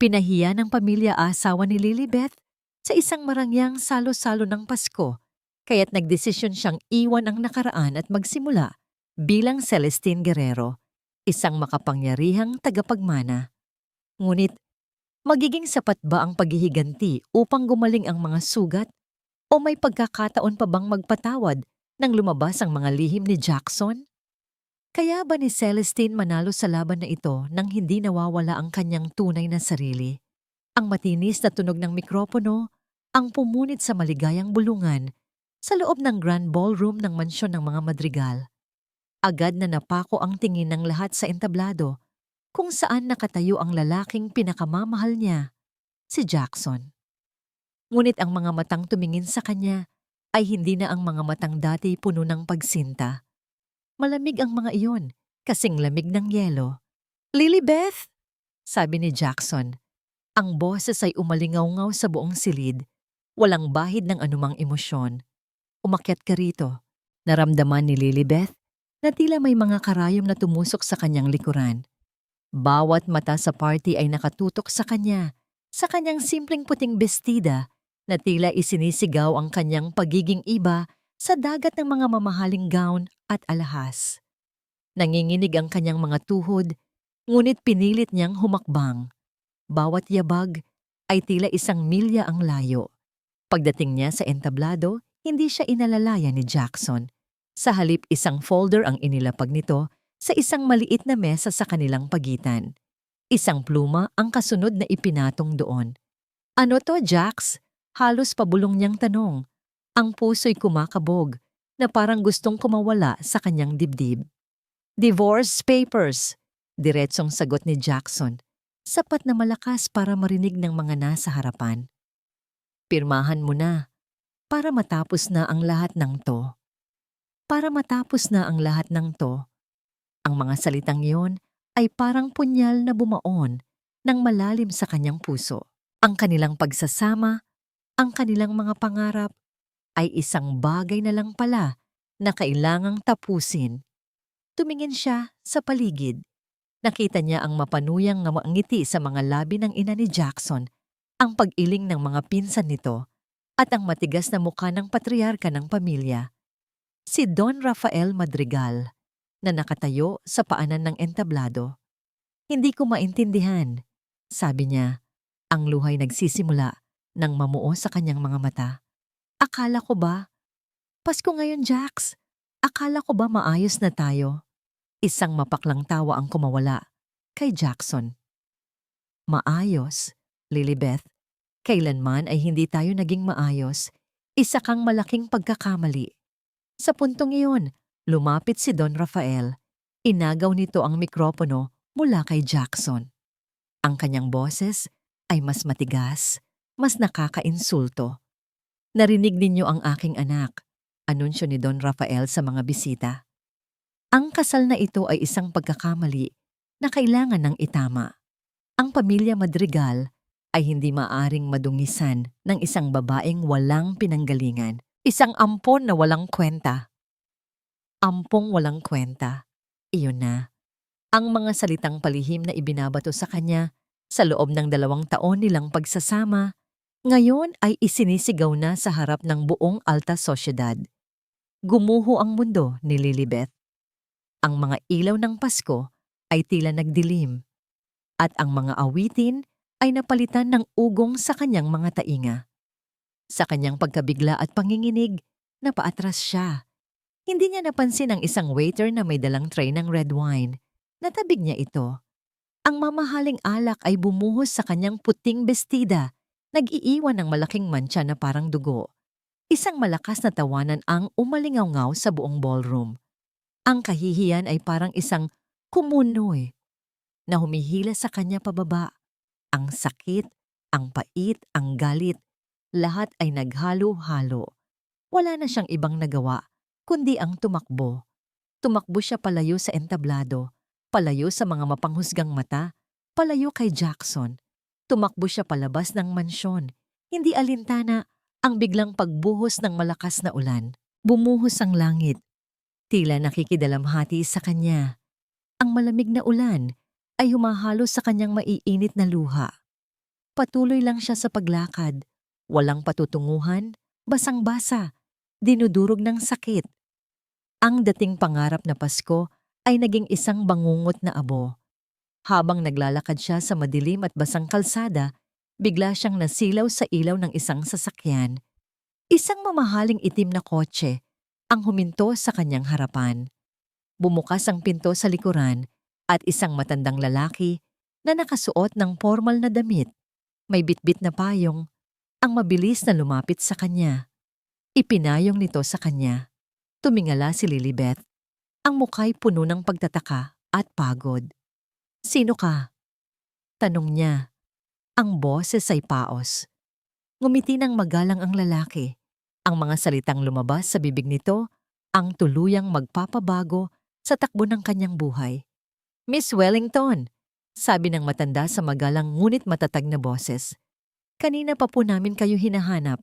Pinahiya ng pamilya asawa ni Lilibeth sa isang marangyang salo-salo ng Pasko, kaya't nagdesisyon siyang iwan ang nakaraan at magsimula bilang Celestine Guerrero, isang makapangyarihang tagapagmana. Ngunit magiging sapat ba ang paghihiganti upang gumaling ang mga sugat o may pagkakataon pa bang magpatawad nang lumabas ang mga lihim ni Jackson? Kaya ba ni Celestine manalo sa laban na ito nang hindi nawawala ang kanyang tunay na sarili? Ang matinis na tunog ng mikropono ang pumunit sa maligayang bulungan sa loob ng grand ballroom ng mansyon ng mga Madrigal. Agad na napako ang tingin ng lahat sa entablado kung saan nakatayo ang lalaking pinakamamahal niya, si Jackson. Ngunit ang mga matang tumingin sa kanya ay hindi na ang mga matang dati puno ng pagsinta. Malamig ang mga iyon, kasing lamig ng yelo. "Lilibeth!" sabi ni Jackson. Ang boses ay umalingaw-ngaw sa buong silid, walang bahid ng anumang emosyon. "Umakyat ka rito." Naramdaman ni Lilibeth na tila may mga karayom na tumusok sa kanyang likuran. Bawat mata sa party ay nakatutok sa kanya, sa kanyang simpleng puting bestida na tila isinisigaw ang kanyang pagiging iba sa dagat ng mga mamahaling gown at alahas. Nanginginig ang kanyang mga tuhod, ngunit pinilit niyang humakbang. Bawat yabag ay tila 1 milya ang layo. Pagdating niya sa entablado, hindi siya inalalaya ni Jackson. Sa halip 1 folder ang inilapag nito sa isang maliit na mesa sa kanilang pagitan. 1 pluma ang kasunod na ipinatong doon. "Ano to, Jax?" Halos pabulong niyang tanong. Ang puso'y kumakabog na parang gustong kumawala sa kanyang dibdib. "Divorce papers," diretsong sagot ni Jackson, sapat na malakas para marinig ng mga nasa harapan. "Pirmahan mo na, para matapos na ang lahat ng to." Para matapos na ang lahat ng to. Ang mga salitang iyon ay parang punyal na bumaon ng malalim sa kanyang puso. Ang kanilang pagsasama, ang kanilang mga pangarap, ay isang bagay na lang pala na kailangang tapusin. Tumingin siya sa paligid. Nakita niya ang mapanuyang nga ngiti sa mga labi ng ina ni Jackson, ang pag-iling ng mga pinsan nito, at ang matigas na mukha ng patriarka ng pamilya, si Don Rafael Madrigal, na nakatayo sa paanan ng entablado. "Hindi ko maintindihan," sabi niya. Ang luhay nagsisimula nang mamuo sa kanyang mga mata. "Akala ko ba? Pasko ngayon, Jax. Akala ko ba maayos na tayo?" Isang mapaklang tawa ang kumawala kay Jackson. "Maayos, Lilibeth? Kailanman ay hindi tayo naging maayos. Isa kang malaking pagkakamali." Sa puntong iyon, lumapit si Don Rafael. Inagaw nito ang mikropono mula kay Jackson. Ang kanyang boses ay mas matigas, mas nakakainsulto. "Narinig ninyo ang aking anak," anunsyo ni Don Rafael sa mga bisita. "Ang kasal na ito ay isang pagkakamali na kailangan ng itama. Ang pamilya Madrigal ay hindi maaring madungisan ng isang babaeng walang pinanggalingan, isang ampon na walang kwenta." Ampong walang kwenta. Iyon na. Ang mga salitang palihim na ibinabato sa kanya sa loob ng 2 taon nilang pagsasama, ngayon ay isinisigaw na sa harap ng buong alta sosyedad. Gumuho ang mundo ni Lilibeth. Ang mga ilaw ng Pasko ay tila nagdilim, at ang mga awitin ay napalitan ng ugong sa kanyang mga tainga. Sa kanyang pagkabigla at panginginig, napaatras siya. Hindi niya napansin ang isang waiter na may dalang tray ng red wine. Natabig niya ito. Ang mamahaling alak ay bumuhos sa kanyang puting bestida, nag-iiwan ng malaking mantsa na parang dugo. Isang malakas na tawanan ang umalingaw-ngaw sa buong ballroom. Ang kahihiyan ay parang isang kumunoy na humihila sa kanya pababa. Ang sakit, ang pait, ang galit, lahat ay naghalo-halo. Wala na siyang ibang nagawa, kundi ang tumakbo. Tumakbo siya palayo sa entablado, palayo sa mga mapanghusgang mata, palayo kay Jackson. Tumakbo siya palabas ng mansyon, hindi alintana ang biglang pagbuhos ng malakas na ulan. Bumuhos ang langit, tila nakikidalamhati sa kanya. Ang malamig na ulan ay humahalo sa kanyang maiinit na luha. Patuloy lang siya sa paglakad. Walang patutunguhan, basang-basa, dinudurog ng sakit. Ang dating pangarap na Pasko ay naging isang bangungot na abo. Habang naglalakad siya sa madilim at basang kalsada, bigla siyang nasilaw sa ilaw ng isang sasakyan. Isang mamahaling itim na kotse ang huminto sa kanyang harapan. Bumukas ang pinto sa likuran at isang matandang lalaki na nakasuot ng formal na damit, may bitbit na payong, ang mabilis na lumapit sa kanya. Ipinayong nito sa kanya. Tumingala si Lilibeth. Ang mukha'y puno ng pagtataka at pagod. "Sino ka?" tanong niya. Ang boses ay paos. Ngumiti ng magalang ang lalaki. Ang mga salitang lumabas sa bibig nito ang tuluyang magpapabago sa takbo ng kanyang buhay. "Miss Wellington," sabi ng matanda sa magalang ngunit matatag na boses. "Kanina pa po namin kayo hinahanap."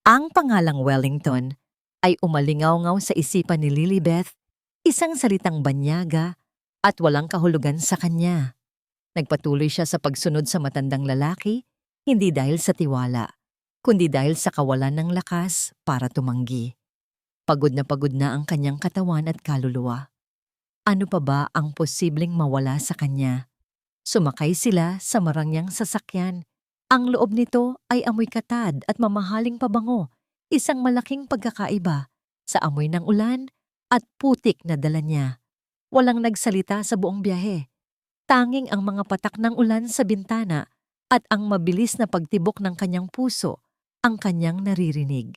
Ang pangalang Wellington ay umalingaw-ngaw sa isipan ni Lilibeth, isang salitang banyaga at walang kahulugan sa kanya. Nagpatuloy siya sa pagsunod sa matandang lalaki, hindi dahil sa tiwala, kundi dahil sa kawalan ng lakas para tumanggi. Pagod na ang kanyang katawan at kaluluwa. Ano pa ba ang posibleng mawala sa kanya? Sumakay sila sa marangyang sasakyan. Ang loob nito ay amoy katad at mamahaling pabango, isang malaking pagkakaiba sa amoy ng ulan at putik na dala niya. Walang nagsalita sa buong biyahe. Tanging ang mga patak ng ulan sa bintana at ang mabilis na pagtibok ng kanyang puso ang kanyang naririnig.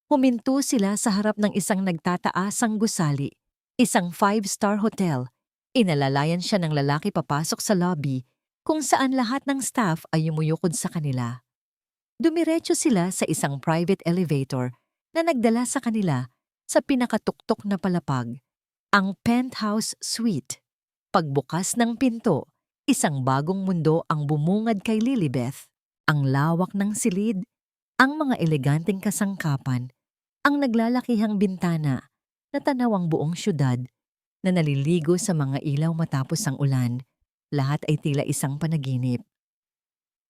Huminto sila sa harap ng isang nagtataasang gusali, isang 5-star hotel. Inalalayan siya ng lalaki papasok sa lobby kung saan lahat ng staff ay yumuyukod sa kanila. Dumiretso sila sa isang private elevator na nagdala sa kanila sa pinakatuktok na palapag, ang penthouse suite. Pagbukas ng pinto, isang bagong mundo ang bumungad kay Lilibeth. Ang lawak ng silid, ang mga eleganteng kasangkapan, ang naglalakihang bintana na tanaw ang buong syudad na naliligo sa mga ilaw matapos ang ulan. Lahat ay tila isang panaginip.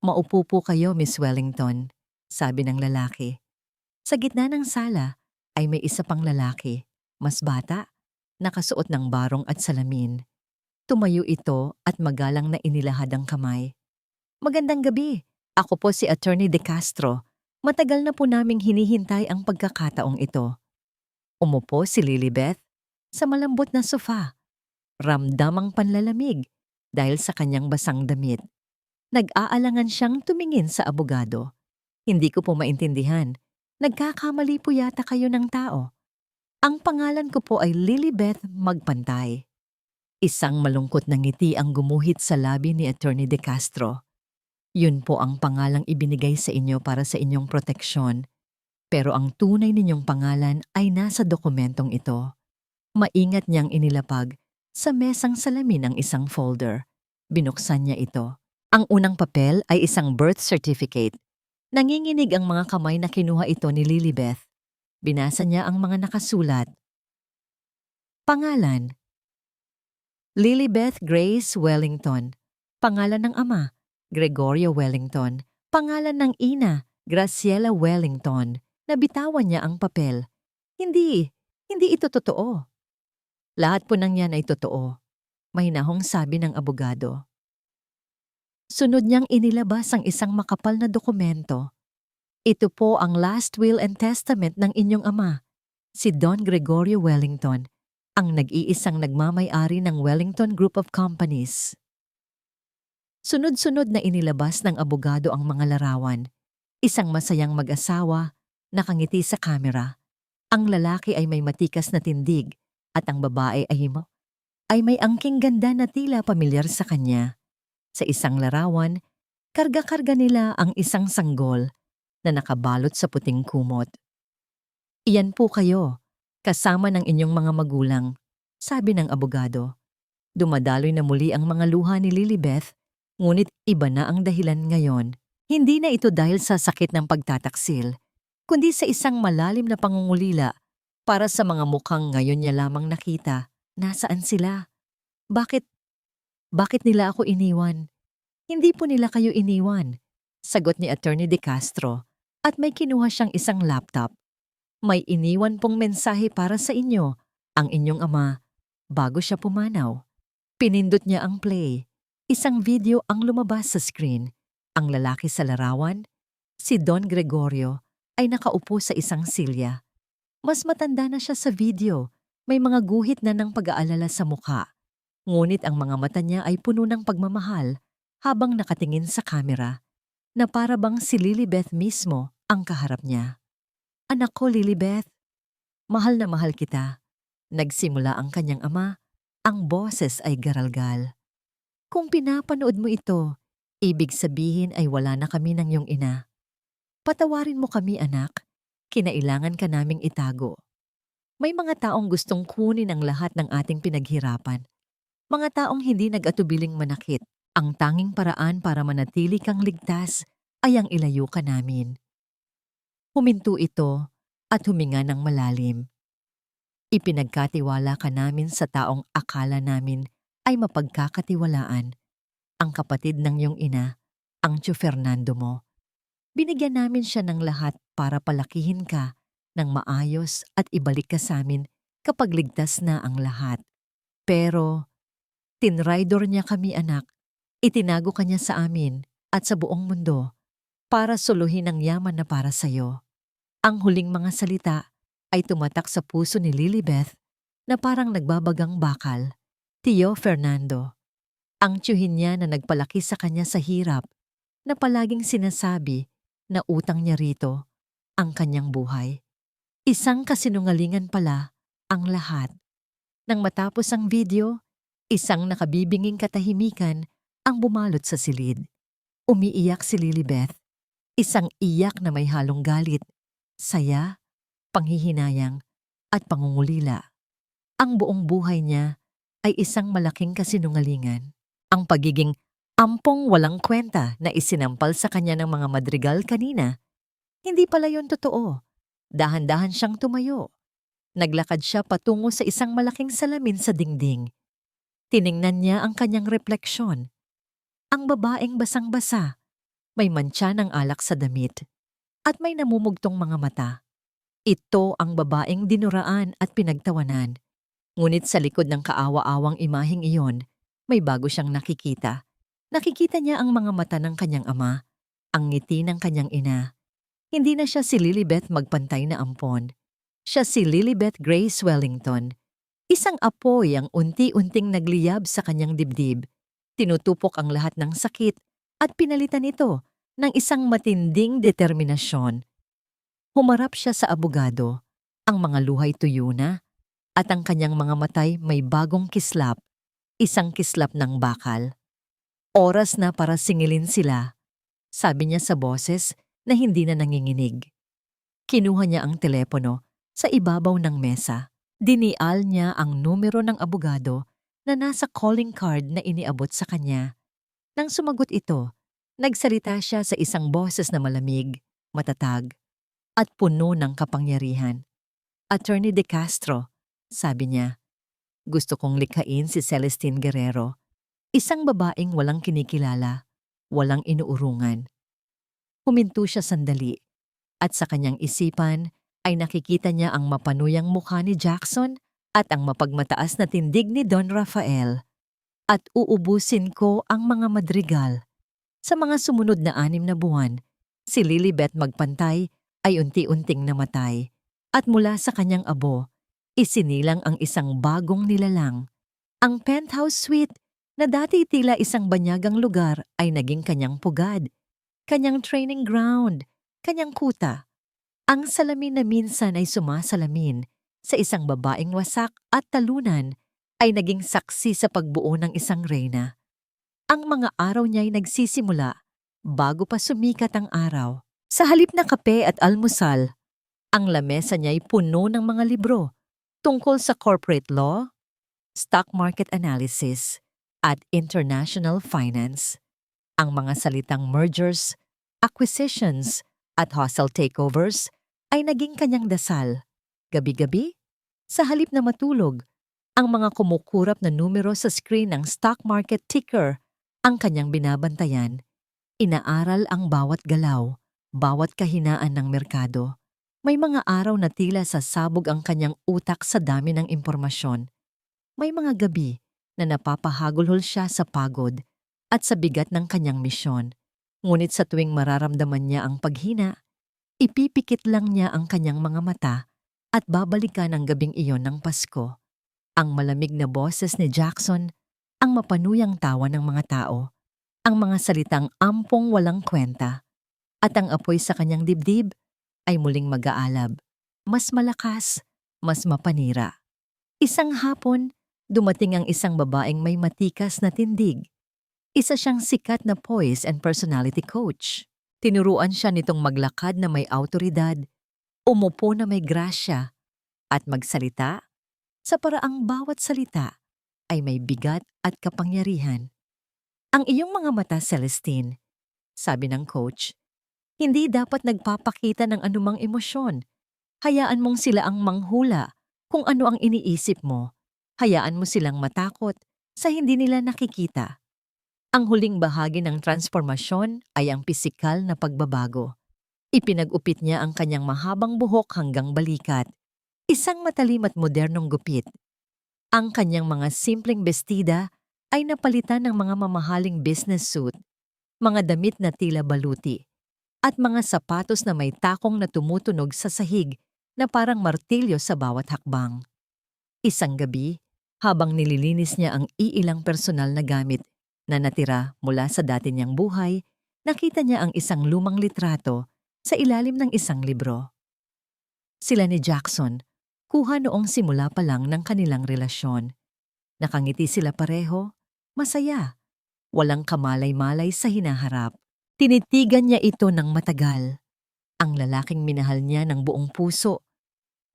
"Maupo po kayo, Miss Wellington," sabi ng lalaki. Sa gitna ng sala ay may isa pang lalaki, mas bata, nakasuot ng barong at salamin. Tumayo ito at magalang na inilahad ang kamay. "Magandang gabi. Ako po si Attorney De Castro. Matagal na po naming hinihintay ang pagkakataong ito." Umupo si Lilibeth sa malambot na sofa. Ramdam ang panlalamig dahil sa kanyang basang damit. Nag-aalangan siyang tumingin sa abogado. "Hindi ko po maintindihan. Nagkakamali po yata kayo ng tao. Ang pangalan ko po ay Lilibeth Magpantay." Isang malungkot na ngiti ang gumuhit sa labi ni Attorney De Castro. "Yun po ang pangalang ibinigay sa inyo para sa inyong proteksyon. Pero ang tunay ninyong pangalan ay nasa dokumentong ito." Maingat niyang inilapag sa mesang salamin ang isang folder. Binuksan niya ito. Ang unang papel ay isang birth certificate. Nanginginig ang mga kamay na kinuha ito ni Lilibeth. Binasa niya ang mga nakasulat. Pangalan: Lilibeth Grace Wellington. Pangalan ng ama: Gregorio Wellington. Pangalan ng ina: Graciela Wellington. Nabitawan niya ang papel. Hindi ito totoo." "Lahat po ng yan ay totoo," mahinahong sabi ng abogado. Sunod niyang inilabas ang isang makapal na dokumento. "Ito po ang last will and testament ng inyong ama, si Don Gregorio Wellington, ang nag-iisang nagmamay-ari ng Wellington Group of Companies." Sunod-sunod na inilabas ng abogado ang mga larawan. Isang masayang mag-asawa, nakangiti sa kamera. Ang lalaki ay may matikas na tindig at ang babae ay may angking ganda na tila pamilyar sa kanya. Sa isang larawan, karga-karga nila ang isang sanggol na nakabalot sa puting kumot. "Iyan po kayo, kasama ng inyong mga magulang," sabi ng abogado. Dumadaloy na muli ang mga luha ni Lilibeth, ngunit iba na ang dahilan ngayon. Hindi na ito dahil sa sakit ng pagtataksil, kundi sa isang malalim na pangungulila para sa mga mukhang ngayon niya lamang nakita. Nasaan sila? Bakit nila ako iniwan? Hindi po nila kayo iniwan, sagot ni Attorney De Castro, at may kinuha siyang isang laptop. May iniwan pong mensahe para sa inyo, ang inyong ama, bago siya pumanaw. Pinindot niya ang play. Isang video ang lumabas sa screen. Ang lalaki sa larawan, si Don Gregorio, ay nakaupo sa isang silya. Mas matanda na siya sa video. May mga guhit na ng pag-aalala sa mukha. Ngunit ang mga mata niya ay puno ng pagmamahal habang nakatingin sa kamera, na para bang si Lilibeth mismo ang kaharap niya. Anak ko, Lilibeth, mahal na mahal kita. Nagsimula ang kanyang ama, ang boses ay garalgal. Kung pinapanood mo ito, ibig sabihin ay wala na kami ng iyong ina. Patawarin mo kami, anak. Kinailangan ka naming itago. May mga taong gustong kunin ang lahat ng ating pinaghirapan. Mga taong hindi nag-atubiling manakit. Ang tanging paraan para manatili kang ligtas ay ang ilayo ka namin. Huminto ito at huminga ng malalim. Ipinagkatiwala ka namin sa taong akala namin ay mapagkakatiwalaan. Ang kapatid ng iyong ina, ang Tio Fernando mo. Binigyan namin siya ng lahat para palakihin ka ng maayos at ibalik ka sa amin kapag ligtas na ang lahat. Pero, tinraidor niya kami, anak. Itinago ka niya sa amin at sa buong mundo para suluhin ang yaman na para sa'yo. Ang huling mga salita ay tumatak sa puso ni Lilibeth na parang nagbabagang bakal. Tio Fernando. Ang tiyuhin niya na nagpalaki sa kanya sa hirap, na palaging sinasabi na utang niya rito ang kanyang buhay. Isang kasinungalingan pala ang lahat. Nang matapos ang video, isang nakabibinging katahimikan ang bumalot sa silid. Umiiyak si Lilibeth. Isang iyak na may halong galit, saya, panghihinayang, at pangungulila. Ang buong buhay niya ay isang malaking kasinungalingan. Ang pagiging ampong walang kwenta na isinampal sa kanya ng mga madrigal kanina, hindi pala yon totoo. Dahan-dahan siyang tumayo. Naglakad siya patungo sa isang malaking salamin sa dingding. Tiningnan niya ang kanyang refleksyon. Ang babaeng basang-basa, may mantsa ng alak sa damit, at may namumugtong mga mata. Ito ang babaeng dinuraan at pinagtawanan. Ngunit sa likod ng kaawa-awang imaheng iyon, may bago siyang nakikita. Nakikita niya ang mga mata ng kanyang ama, ang ngiti ng kanyang ina. Hindi na siya si Lilibeth magpantay na ampon. Siya si Lilibeth Grace Wellington. Isang apoy ang unti-unting nagliyab sa kanyang dibdib. Tinutupok ang lahat ng sakit at pinalitan ito ng isang matinding determinasyon. Humarap siya sa abogado. Ang mga luhay tuyo na at ang kanyang mga matay may bagong kislap, isang kislap ng bakal. Oras na para singilin sila, sabi niya sa boses na hindi na nanginginig. Kinuha niya ang telepono sa ibabaw ng mesa. Dinial niya ang numero ng abogado na nasa calling card na iniabot sa kanya. Nang sumagot ito, nagsalita siya sa isang boses na malamig, matatag, at puno ng kapangyarihan. Attorney De Castro, sabi niya, gusto kong likhain si Celestine Guerrero, isang babaeng walang kinikilala, walang inuurungan. Huminto siya sandali, at sa kanyang isipan ay nakikita niya ang mapanuyang mukha ni Jackson at ang mapagmataas na tindig ni Don Rafael. At uubusin ko ang mga madrigal. Sa mga sumunod na 6 na buwan, si Lilibeth magpantay ay unti-unting namatay. At mula sa kanyang abo, isinilang ang isang bagong nilalang. Ang penthouse suite na dati tila isang banyagang lugar ay naging kanyang pugad, kanyang training ground, kanyang kuta. Ang salamin na minsan ay sumasalamin sa isang babaeng wasak at talunan ay naging saksi sa pagbuo ng isang reyna. Ang mga araw niya ay nagsisimula bago pa sumikat ang araw. Sa halip na kape at almusal, ang lamesa niya ay puno ng mga libro tungkol sa corporate law, stock market analysis, at international finance. Ang mga salitang mergers, acquisitions, at hostile takeovers ay naging kanyang dasal. Gabi-gabi, sa halip na matulog, ang mga kumukurap na numero sa screen ng stock market ticker Ang kanyang binabantayan, inaaral ang bawat galaw, bawat kahinaan ng merkado. May mga araw na tila sasabog ang kanyang utak sa dami ng impormasyon. May mga gabi na napapahagulhol siya sa pagod at sa bigat ng kanyang misyon. Ngunit sa tuwing mararamdaman niya ang paghina, ipipikit lang niya ang kanyang mga mata at babalikan ang gabing iyon ng Pasko. Ang malamig na boses ni Jackson, ang mapanuyang tawa ng mga tao, ang mga salitang ampong walang kwenta, at ang apoy sa kanyang dibdib ay muling mag-aalab. Mas malakas, mas mapanira. Isang hapon, dumating ang isang babaeng may matikas na tindig. Isa siyang sikat na poise and personality coach. Tinuruan siya nitong maglakad na may awtoridad, umupo na may grasya, at magsalita sa paraang bawat salita ay may bigat at kapangyarihan. Ang iyong mga mata, Celestine, sabi ng coach, hindi dapat nagpapakita ng anumang emosyon. Hayaan mong sila ang manghula kung ano ang iniisip mo. Hayaan mo silang matakot sa hindi nila nakikita. Ang huling bahagi ng transformasyon ay ang pisikal na pagbabago. Ipinag-upit niya ang kanyang mahabang buhok hanggang balikat, isang matalim at modernong gupit. Ang kanyang mga simpleng bestida ay napalitan ng mga mamahaling business suit, mga damit na tila baluti, at mga sapatos na may takong na tumutunog sa sahig na parang martilyo sa bawat hakbang. Isang gabi, habang nililinis niya ang iilang personal na gamit na natira mula sa dati niyang buhay, nakita niya ang isang lumang litrato sa ilalim ng isang libro. Sila ni Jackson, kuha noong simula pa lang ng kanilang relasyon. Nakangiti sila pareho, masaya, walang kamalay-malay sa hinaharap. Tinitigan niya ito ng matagal. Ang lalaking minahal niya ng buong puso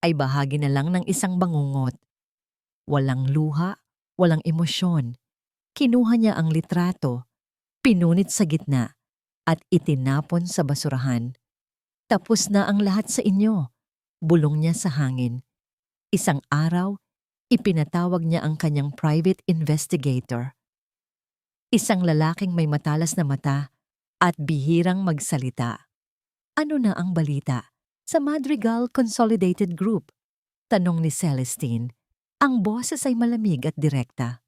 ay bahagi na lang ng isang bangungot. Walang luha, walang emosyon. Kinuha niya ang litrato, pinunit sa gitna, at itinapon sa basurahan. Tapos na ang lahat sa inyo, bulong niya sa hangin. Isang araw, ipinatawag niya ang kanyang private investigator. Isang lalaking may matalas na mata at bihirang magsalita. Ano na ang balita sa Madrigal Consolidated Group? Tanong ni Celestine. Ang boses ay malamig at direkta.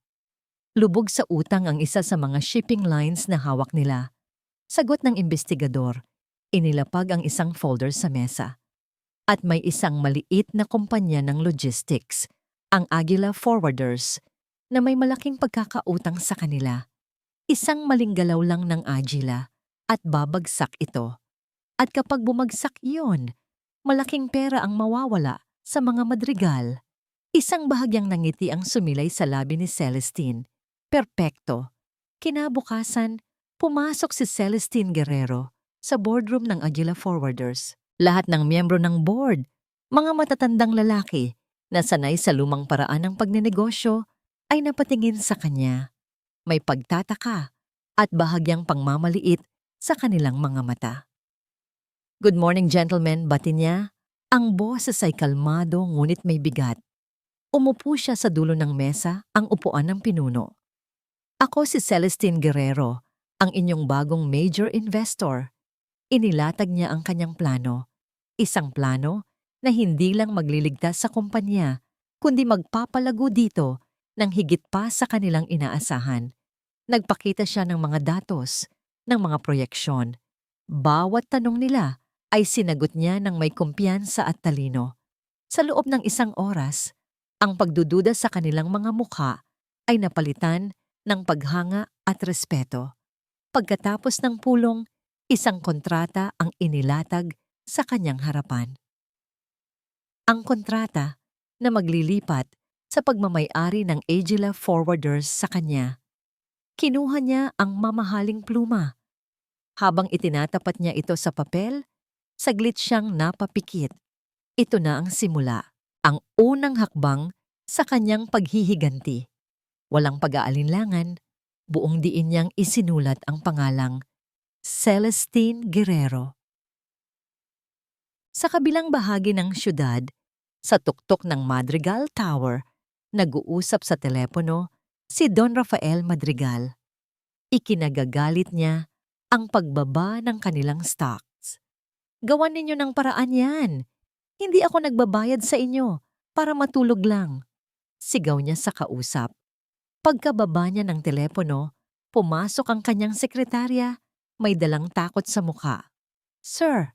Lubog sa utang ang isa sa mga shipping lines na hawak nila. Sagot ng investigador, inilapag ang isang folder sa mesa. At may isang maliit na kumpanya ng logistics, ang Aguila Forwarders, na may malaking pagkakautang sa kanila. Isang maling galaw lang ng Agila at babagsak ito. At kapag bumagsak iyon, malaking pera ang mawawala sa mga Madrigal. Isang bahagyang nangiti ang sumilay sa labi ni Celestine. Perpekto. Kinabukasan, pumasok si Celestine Guerrero sa boardroom ng Aguila Forwarders. Lahat ng miyembro ng board, mga matatandang lalaki na sanay sa lumang paraan ng pagnenegosyo, ay napatingin sa kanya. May pagtataka at bahagyang pangmamaliit sa kanilang mga mata. Good morning, gentlemen, bati niya. Ang boses ay kalmado ngunit may bigat. Umupo siya sa dulo ng mesa, ang upuan ng pinuno. Ako si Celestine Guerrero, ang inyong bagong major investor. Inilatag niya ang kanyang plano. Isang plano na hindi lang magliligtas sa kumpanya, kundi magpapalago dito ng higit pa sa kanilang inaasahan. Nagpakita siya ng mga datos, ng mga proyeksyon. Bawat tanong nila ay sinagot niya ng may kumpiyansa at talino. Sa loob ng isang oras, ang pagdududa sa kanilang mga mukha ay napalitan ng paghanga at respeto. Pagkatapos ng pulong, isang kontrata ang inilatag sa kanyang harapan. Ang kontrata na maglilipat sa pagmamay-ari ng Agila Forwarders sa kanya. Kinuha niya ang mamahaling pluma. Habang itinatapat niya ito sa papel, saglit siyang napapikit. Ito na ang simula, ang unang hakbang sa kanyang paghihiganti. Walang pag-aalinlangan, buong diin niyang isinulat ang pangalang Celestine Guerrero. Sa kabilang bahagi ng syudad, sa tuktok ng Madrigal Tower, nag-uusap sa telepono si Don Rafael Madrigal. Ikinagagalit niya ang pagbaba ng kanilang stocks. Gawan ninyo ng paraan yan. Hindi ako nagbabayad sa inyo para matulog lang. Sigaw niya sa kausap. Pagkababa niya ng telepono, pumasok ang kanyang sekretarya, may dalang takot sa mukha. Sir,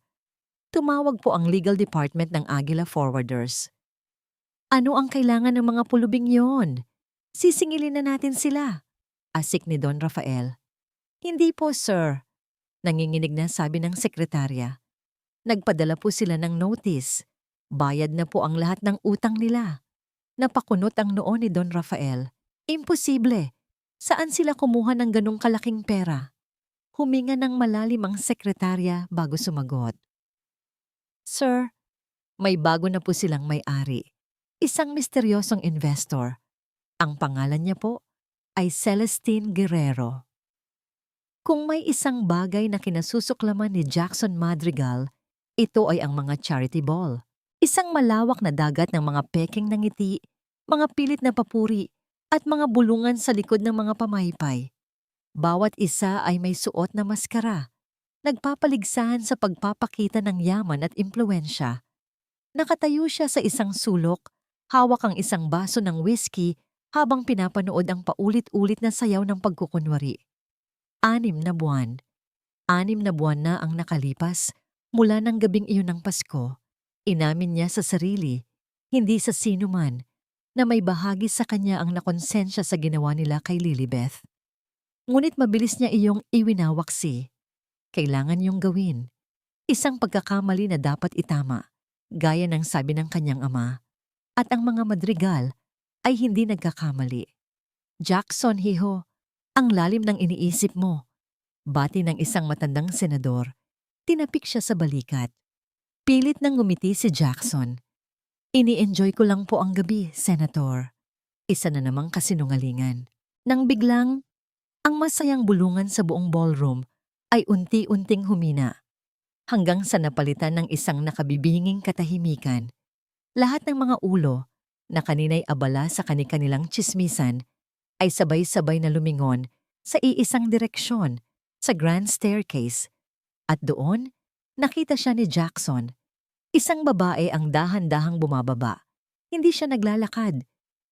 tumawag po ang legal department ng Aguila Forwarders. Ano ang kailangan ng mga pulubing yon? Sisingilin na natin sila. Asik ni Don Rafael. Hindi po, sir. Nanginginig na sabi ng sekretarya. Nagpadala po sila ng notice. Bayad na po ang lahat ng utang nila. Napakunot ang noo ni Don Rafael. Imposible. Saan sila kumuha ng ganong kalaking pera? Huminga ng malalim ang sekretarya bago sumagot. Sir, may bago na po silang may-ari. Isang misteryosong investor. Ang pangalan niya po ay Celestine Guerrero. Kung may isang bagay na kinasusuklaman ni Jackson Madrigal, ito ay ang mga charity ball. Isang malawak na dagat ng mga peking na ngiti, mga pilit na papuri, at mga bulungan sa likod ng mga pamaypay. Bawat isa ay may suot na maskara, nagpapaligsahan sa pagpapakita ng yaman at impluwensya. Nakatayo siya sa isang sulok, hawak ang isang baso ng whiskey habang pinapanood ang paulit-ulit na sayaw ng pagkukunwari. 6 na buwan. 6 na buwan na ang nakalipas mula ng gabing iyon ng Pasko. Inamin niya sa sarili, hindi sa sino man, na may bahagi sa kanya ang nakonsensya sa ginawa nila kay Lilibeth. Ngunit mabilis niya iyong iwinawaksi. Kailangan niyong gawin. Isang pagkakamali na dapat itama, gaya ng sabi ng kanyang ama. At ang mga Madrigal ay hindi nagkakamali. Jackson, hiho, ang lalim ng iniisip mo. Bati ng isang matandang senador. Tinapik siya sa balikat. Pilit nang ngumiti si Jackson. Ini-enjoy ko lang po ang gabi, Senator. Isa na namang kasinungalingan. Nang biglang, ang masayang bulungan sa buong ballroom ay unti-unting humina. Hanggang sa napalitan ng isang nakabibinging katahimikan. Lahat ng mga ulo na kanina'y abala sa kani-kanilang tsismisan ay sabay-sabay na lumingon sa iisang direksyon, sa grand staircase. At doon, nakita siya ni Jackson. Isang babae ang dahan-dahang bumababa. Hindi siya naglalakad.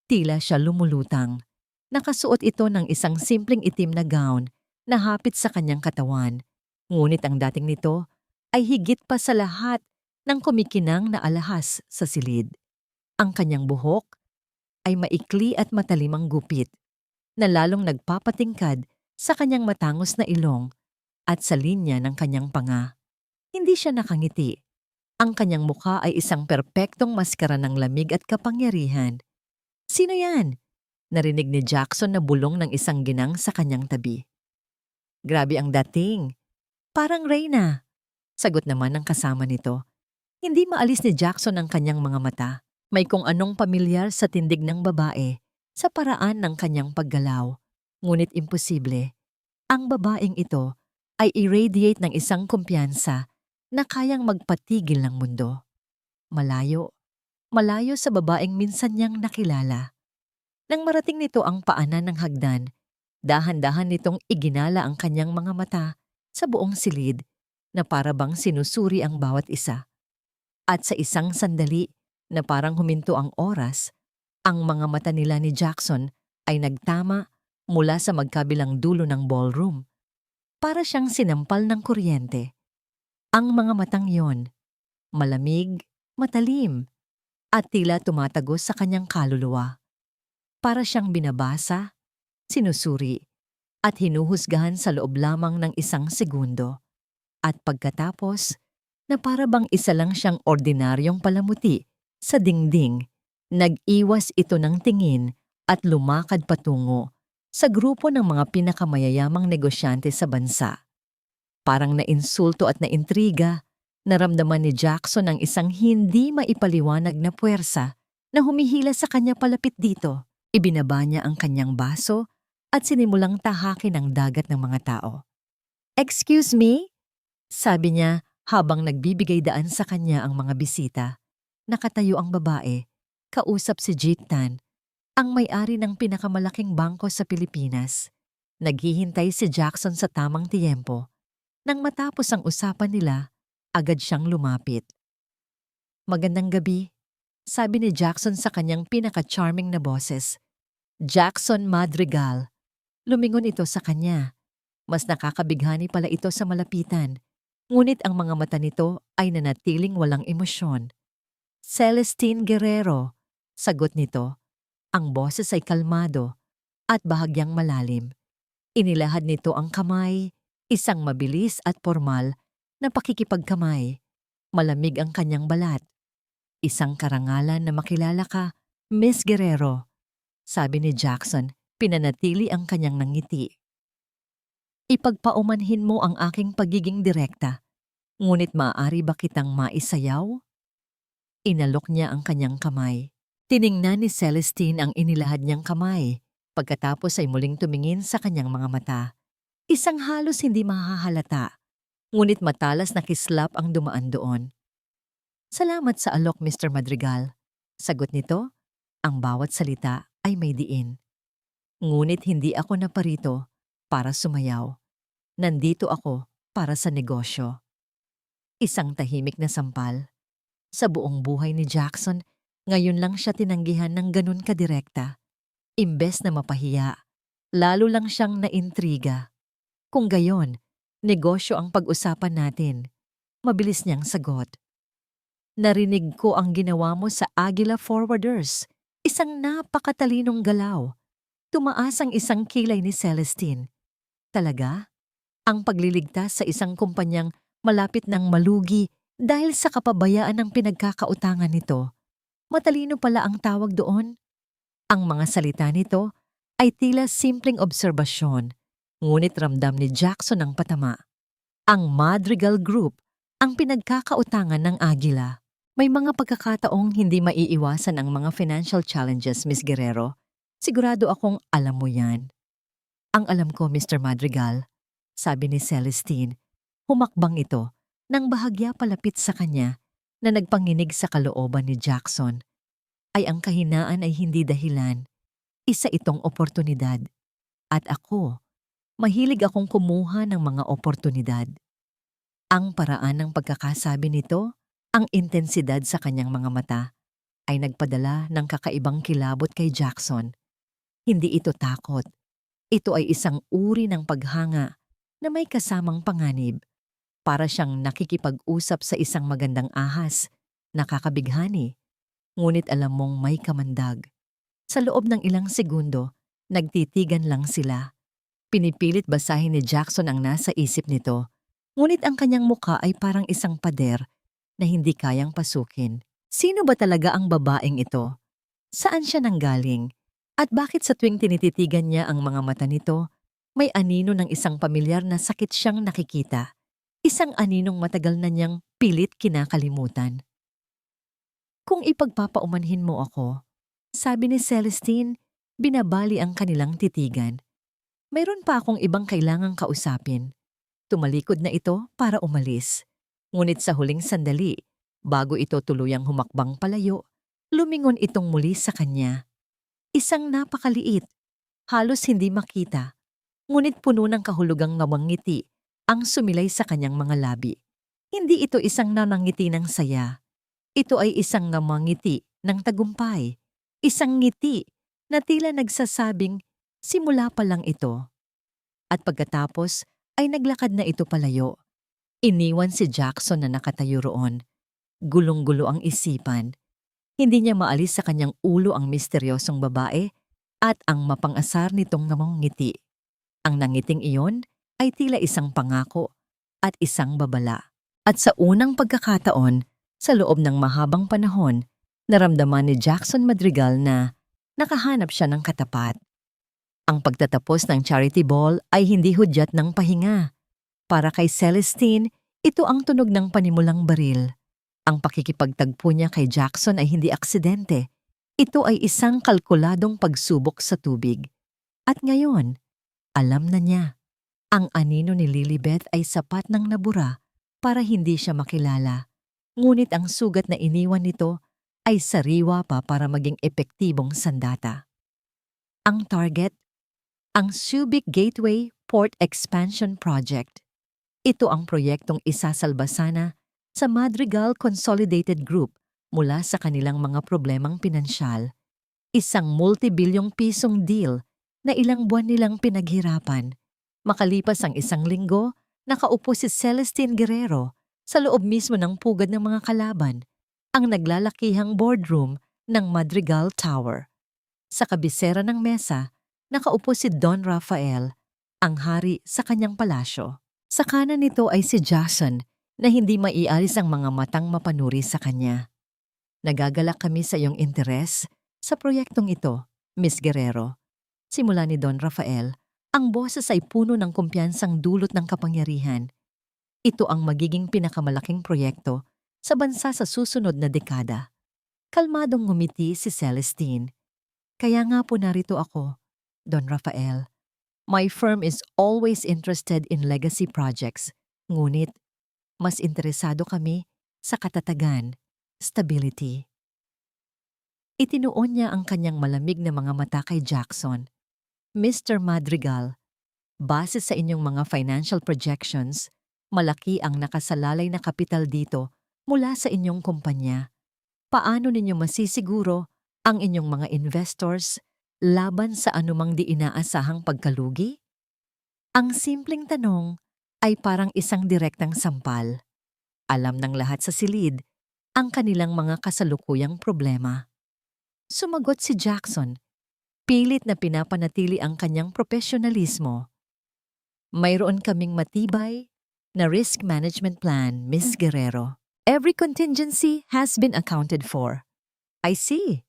Tila siya lumulutang. Nakasuot ito ng isang simpleng itim na gown na hapit sa kanyang katawan. Ngunit ang dating nito ay higit pa sa lahat ng kumikinang na alahas sa silid. Ang kanyang buhok ay maikli at matalimang gupit na lalong nagpapatingkad sa kanyang matangos na ilong at sa linya ng kanyang panga. Hindi siya nakangiti. Ang kanyang mukha ay isang perpektong maskara ng lamig at kapangyarihan. Sino yan? Narinig ni Jackson na bulong ng isang ginang sa kanyang tabi. Grabe ang dating. Parang Reyna. Sagot naman ng kasama nito. Hindi maalis ni Jackson ang kanyang mga mata. May kung anong pamilyar sa tindig ng babae sa paraan ng kanyang paggalaw. Ngunit imposible. Ang babaeng ito ay irradiate ng isang kumpiyansa na kayang magpatigil ng mundo. Malayo. Malayo sa babaeng minsan niyang nakilala. Nang marating nito ang paanan ng hagdan, dahan-dahan nitong iginala ang kanyang mga mata sa buong silid na para bang sinusuri ang bawat isa. At sa isang sandali na parang huminto ang oras, ang mga mata nila ni Jackson ay nagtama mula sa magkabilang dulo ng ballroom. Para siyang sinampal ng kuryente. Ang mga matang yon, malamig, matalim, at tila tumatagos sa kanyang kaluluwa. Para siyang binabasa, sinusuri, at hinuhusgahan sa loob lamang ng isang segundo. At pagkatapos, na para bang isa lang siyang ordinaryong palamuti sa dingding, nag-iwas ito ng tingin at lumakad patungo sa grupo ng mga pinakamayayamang negosyante sa bansa. Parang nainsulto at naintriga, naramdaman ni Jackson ang isang hindi maipaliwanag na puwersa na humihila sa kanya palapit dito. Ibinaba niya ang kanyang baso at sinimulang tahakin ang dagat ng mga tao. "Excuse me?" sabi niya habang nagbibigay daan sa kanya ang mga bisita. Nakatayo ang babae, kausap si Jeet Tan, ang may-ari ng pinakamalaking bangko sa Pilipinas. Naghihintay si Jackson sa tamang tiyempo. Nang matapos ang usapan nila, agad siyang lumapit. "Magandang gabi," sabi ni Jackson sa kanyang pinaka-charming na boses. "Jackson Madrigal." Lumingon ito sa kanya. Mas nakakabighani pala ito sa malapitan. Ngunit ang mga mata nito ay nanatiling walang emosyon. "Celestine Guerrero," sagot nito. Ang boses ay kalmado at bahagyang malalim. Inilahad nito ang kamay, isang mabilis at formal na pakikipagkamay. Malamig ang kanyang balat. "Isang karangalan na makilala ka, Miss Guerrero," sabi ni Jackson, pinanatili ang kanyang nangiti. "Ipagpaumanhin mo ang aking pagiging direkta, ngunit maaari ba kitang maisayaw?" Inalok niya ang kanyang kamay. Tiningnan ni Celestine ang inilahad niyang kamay. Pagkatapos ay muling tumingin sa kanyang mga mata. Isang halos hindi mahahalata, ngunit matalas na kislap ang dumaan doon. "Salamat sa alok, Mr. Madrigal," sagot nito. Ang bawat salita ay may diin. "Ngunit hindi ako naparito para sumayaw. Nandito ako para sa negosyo." Isang tahimik na sampal. Sa buong buhay ni Jackson, ngayon lang siya tinanggihan ng ganun kadirekta. Imbes na mapahiya, lalo lang siyang naintriga. "Kung gayon, negosyo ang pag-usapan natin." Mabilis niyang sagot. "Narinig ko ang ginawa mo sa Aguila Forwarders. Isang napakatalinong galaw." Tumaas ang isang kilay ni Celestine. "Talaga? Ang pagliligtas sa isang kumpanyang malapit ng malugi dahil sa kapabayaan ng pinagkakautangan nito. Matalino pala ang tawag doon." Ang mga salita nito ay tila simpleng obserbasyon, ngunit ramdam ni Jackson ang patama. Ang Madrigal Group ang pinagkakautangan ng Agila. May mga pagkakataong hindi maiiwasan ang mga financial challenges, Miss Guerrero. Sigurado akong alam mo yan. "Ang alam ko, Mr. Madrigal," sabi ni Celestine. Humakbang ito nang bahagya palapit sa kanya na nagpanginig sa kalooban ni Jackson. Ay ang kahinaan ay hindi dahilan. Isa itong oportunidad. At ako, mahilig akong kumuha ng mga oportunidad. Ang paraan ng pagkakasabi nito, ang intensidad sa kanyang mga mata, ay nagpadala ng kakaibang kilabot kay Jackson. Hindi ito takot. Ito ay isang uri ng paghanga na may kasamang panganib. Para siyang nakikipag-usap sa isang magandang ahas. Nakakabighani. Ngunit alam mong may kamandag. Sa loob ng ilang segundo, nagtitigan lang sila. Pinipilit basahin ni Jackson ang nasa isip nito. Ngunit ang kanyang muka ay parang isang pader na hindi kayang pasukin. Sino ba talaga ang babaeng ito? Saan siya nanggaling? At bakit sa tuwing tinititigan niya ang mga mata nito, may anino ng isang pamilyar na sakit siyang nakikita? Isang aninong matagal na niyang pilit kinakalimutan. "Kung ipagpapaumanhin mo ako," sabi ni Celestine, binabali ang kanilang titigan. "Mayroon pa akong ibang kailangang kausapin." Tumalikod na ito para umalis. Ngunit sa huling sandali, bago ito tuluyang humakbang palayo, lumingon itong muli sa kanya. Isang napakaliit, halos hindi makita, ngunit puno ng kahulugang ngawang ngiti ang sumilay sa kanyang mga labi. Hindi ito isang nanangiti ng saya. Ito ay isang ngiti ng tagumpay. Isang ngiti na tila nagsasabing, simula pa lang ito. At pagkatapos ay naglakad na ito palayo. Iniwan si Jackson na nakatayo roon. Gulong-gulo ang isipan. Hindi niya maalis sa kanyang ulo ang misteryosong babae at ang mapang-asar nitong ngamong ngiti. Ang nangiting iyon ay tila isang pangako at isang babala. At sa unang pagkakataon, sa loob ng mahabang panahon, naramdaman ni Jackson Madrigal na nakahanap siya ng katapat. Ang pagtatapos ng charity ball ay hindi hudyat ng pahinga. Para kay Celestine, ito ang tunog ng panimulang baril. Ang pakikipagtagpo niya kay Jackson ay hindi aksidente. Ito ay isang kalkuladong pagsubok sa tubig. At ngayon, alam na niya. Ang anino ni Lilibeth ay sapat ng nabura para hindi siya makilala. Ngunit ang sugat na iniwan nito ay sariwa pa para maging epektibong sandata. Ang target, ang Subic Gateway Port Expansion Project. Ito ang proyektong isasalba sana sa Madrigal Consolidated Group mula sa kanilang mga problemang pinansyal. Isang multibilyong pisong deal na ilang buwan nilang pinaghirapan. Makalipas ang isang linggo, nakaupo si Celestine Guerrero sa loob mismo ng pugad ng mga kalaban, ang naglalakihang boardroom ng Madrigal Tower. Sa kabisera ng mesa, nakaupo si Don Rafael, ang hari sa kanyang palasyo. Sa kanan nito ay si Jason na hindi maialis ang mga matang mapanuri sa kanya. Nagagalak kami sa iyong interes sa proyektong ito, Miss Guerrero. Simula ni Don Rafael, ang boses ay puno ng kumpiyansang dulot ng kapangyarihan. Ito ang magiging pinakamalaking proyekto sa bansa sa susunod na dekada. Kalmadong ngumiti si Celestine. Kaya nga po narito ako, Don Rafael. My firm is always interested in legacy projects, ngunit mas interesado kami sa katatagan, stability. Itinuon niya ang kanyang malamig na mga mata kay Jackson. Mr. Madrigal, base sa inyong mga financial projections, malaki ang nakasalalay na kapital dito mula sa inyong kumpanya. Paano ninyo masisiguro ang inyong mga investors laban sa anumang di inaasahang pagkalugi? Ang simpleng tanong ay parang isang direktang sampal. Alam ng lahat sa silid ang kanilang mga kasalukuyang problema. Sumagot si Jackson, pilit na pinapanatili ang kanyang profesionalismo. Mayroon kaming matibay na risk management plan, Miss Guerrero. Every contingency has been accounted for. I see,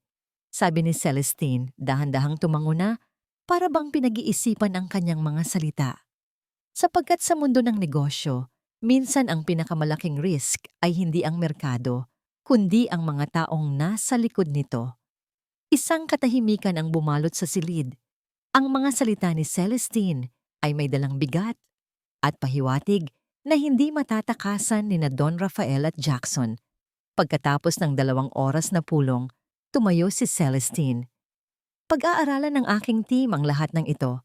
sabi ni Celestine, dahan-dahang tumanguna para bang pinag-iisipan ang kanyang mga salita. Sapagkat sa mundo ng negosyo, minsan ang pinakamalaking risk ay hindi ang merkado, kundi ang mga taong nasa likod nito. Isang katahimikan ang bumalot sa silid. Ang mga salita ni Celestine ay may dalang bigat at pahiwatig na hindi matatakasan ni na Don Rafael at Jackson. Pagkatapos ng 2 oras na pulong, tumayo si Celestine. Pag-aaralan ng aking team ang lahat ng ito.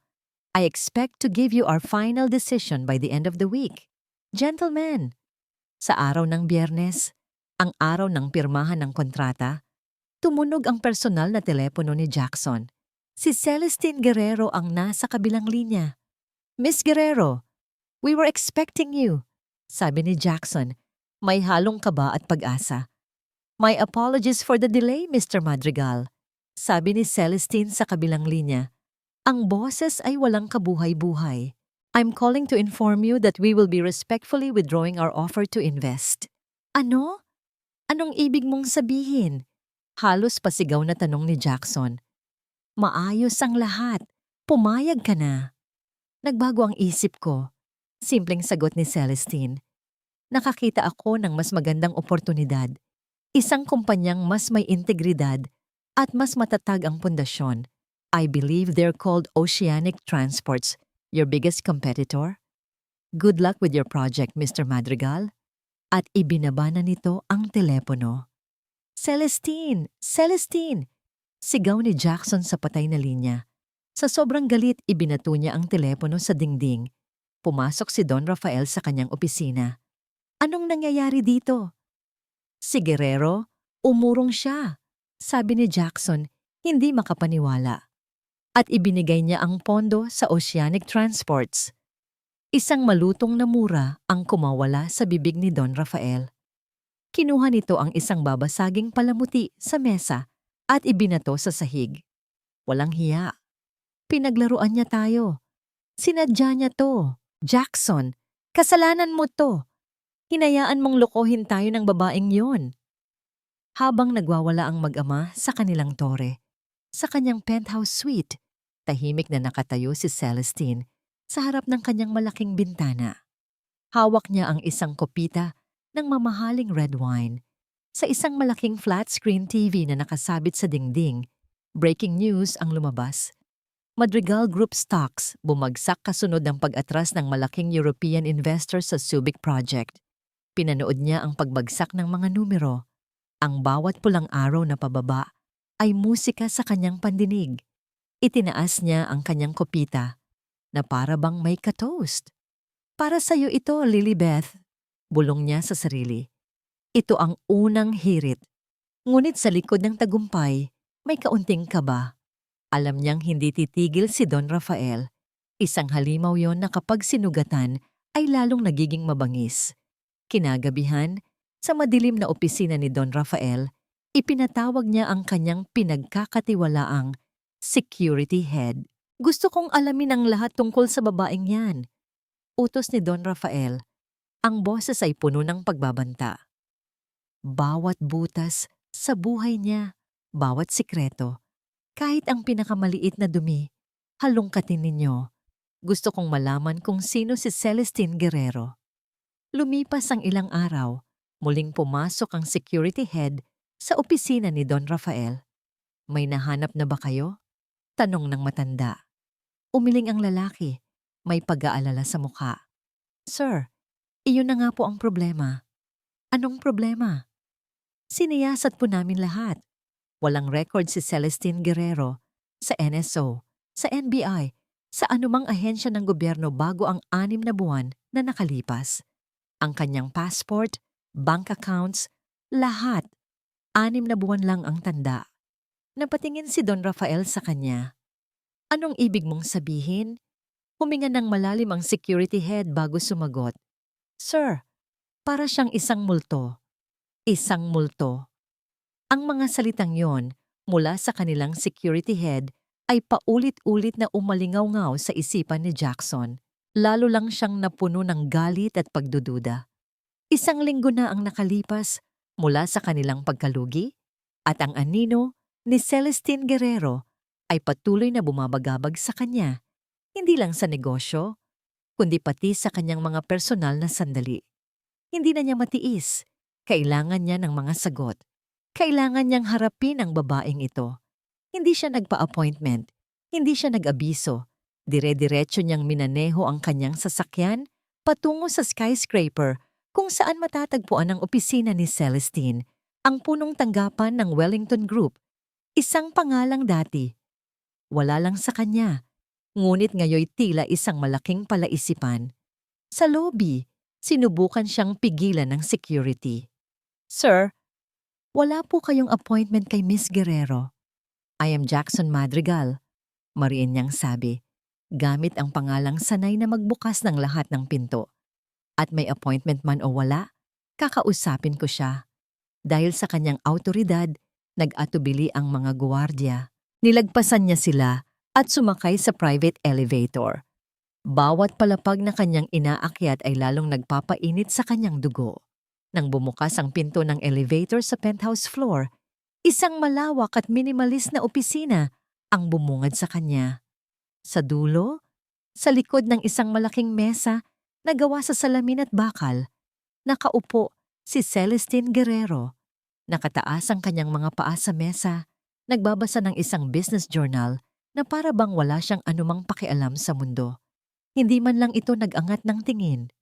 I expect to give you our final decision by the end of the week. Gentlemen, sa araw ng Biyernes, ang araw ng pirmahan ng kontrata, tumunog ang personal na telepono ni Jackson. Si Celestine Guerrero ang nasa kabilang linya. Miss Guerrero, we were expecting you, sabi ni Jackson. May halong kaba at pag-asa. My apologies for the delay, Mr. Madrigal, sabi ni Celestine sa kabilang linya. Ang boses ay walang kabuhay-buhay. I'm calling to inform you that we will be respectfully withdrawing our offer to invest. Ano? Anong ibig mong sabihin? Halos pasigaw na tanong ni Jackson. Maayos ang lahat. Pumayag ka na. Nagbago ang isip ko. Simpleng sagot ni Celestine. Nakakita ako ng mas magandang oportunidad. Isang kumpanyang mas may integridad at mas matatag ang pundasyon. I believe they're called Oceanic Transports, your biggest competitor. Good luck with your project, Mr. Madrigal. At ibinaba na nito ang telepono. Celestine! Celestine! Sigaw ni Jackson sa patay na linya. Sa sobrang galit, ibinato niya ang telepono sa dingding. Pumasok si Don Rafael sa kanyang opisina. Anong nangyayari dito? Si Guerrero, umurong siya, sabi ni Jackson, hindi makapaniwala. At ibinigay niya ang pondo sa Oceanic Transports. Isang malutong na mura ang kumawala sa bibig ni Don Rafael. Kinuha nito ang isang babasaging palamuti sa mesa at ibinato sa sahig. Walang hiya. Pinaglaruan niya tayo. Sinadya niya to. Jackson, kasalanan mo to. Hinayaan mong lokohin tayo ng babaeng yon. Habang nagwawala ang mag-ama sa kanilang tore, sa kanyang penthouse suite, tahimik na nakatayo si Celestine sa harap ng kanyang malaking bintana. Hawak niya ang isang kopita ng mamahaling red wine. Sa isang malaking flat-screen TV na nakasabit sa dingding, breaking news ang lumabas. Madrigal Group stocks bumagsak kasunod ng pag-atras ng malaking European investor sa Subic project. Pinanood niya ang pagbagsak ng mga numero. Ang bawat pulang araw na pababa ay musika sa kanyang pandinig. Itinaas niya ang kanyang kopita na para bang may ka-toast. Para sa'yo ito, Lilibeth, bulong niya sa sarili. Ito ang unang hirit. Ngunit sa likod ng tagumpay, may kaunting kaba. Alam niyang hindi titigil si Don Rafael. Isang halimaw yon na kapag sinugatan ay lalong nagiging mabangis. Kinagabihan, sa madilim na opisina ni Don Rafael, ipinatawag niya ang kanyang pinagkakatiwalaang security head. Gusto kong alamin ang lahat tungkol sa babaeng yan. Utos ni Don Rafael. Ang boses ay puno ng pagbabanta. Bawat butas sa buhay niya, bawat sikreto, kahit ang pinakamaliit na dumi, halongkatin ninyo. Gusto kong malaman kung sino si Celestine Guerrero. Lumipas ang ilang araw, muling pumasok ang security head sa opisina ni Don Rafael. May nahanap na ba kayo? Tanong ng matanda. Umiling ang lalaki, may pag-aalala sa mukha. Sir, iyon na nga po ang problema. Anong problema? Siniyasat po namin lahat. Walang record si Celestine Guerrero sa NSO, sa NBI, sa anumang ahensya ng gobyerno bago ang 6 na buwan na nakalipas. Ang kanyang passport, bank accounts, lahat. 6 na buwan lang ang tanda. Napatingin si Don Rafael sa kanya. Anong ibig mong sabihin? Huminga ng malalim ang security head bago sumagot. Sir, para siyang isang multo. Isang multo. Ang mga salitang yon mula sa kanilang security head ay paulit-ulit na umalingaw-ngaw sa isipan ni Jackson. Lalo lang siyang napuno ng galit at pagdududa. 1 linggo na ang nakalipas mula sa kanilang pagkalugi at ang anino ni Celestine Guerrero ay patuloy na bumabagabag sa kanya, hindi lang sa negosyo, kundi pati sa kanyang mga personal na sandali. Hindi na niya matiis. Kailangan niya ng mga sagot. Kailangan niyang harapin ang babaeng ito. Hindi siya nagpa-appointment. Hindi siya nag-abiso. Dire-diretso niyang minaneho ang kanyang sasakyan patungo sa skyscraper kung saan matatagpuan ang opisina ni Celestine, ang punong tanggapan ng Wellington Group. Isang pangalang dati. Wala lang sa kanya. Ngunit ngayoy tila isang malaking palaisipan. Sa lobby, sinubukan siyang pigilan ng security. Sir, wala po kayong appointment kay Miss Guerrero. I am Jackson Madrigal, mariin niyang sabi, gamit ang pangalang sanay na magbukas ng lahat ng pinto. At may appointment man o wala, kakausapin ko siya. Dahil sa kanyang autoridad, nag-atubili ang mga guwardiya. Nilagpasan niya sila at sumakay sa private elevator. Bawat palapag na kanyang inaakyat ay lalong nagpapainit sa kanyang dugo. Nang bumukas ang pinto ng elevator sa penthouse floor, isang malawak at minimalist na opisina ang bumungad sa kanya. Sa dulo, sa likod ng isang malaking mesa na gawa sa salamin at bakal, nakaupo si Celestine Guerrero. Nakataas ang kanyang mga paa sa mesa, nagbabasa ng isang business journal na para bang wala siyang anumang pakialam sa mundo. Hindi man lang ito nag-angat ng tingin.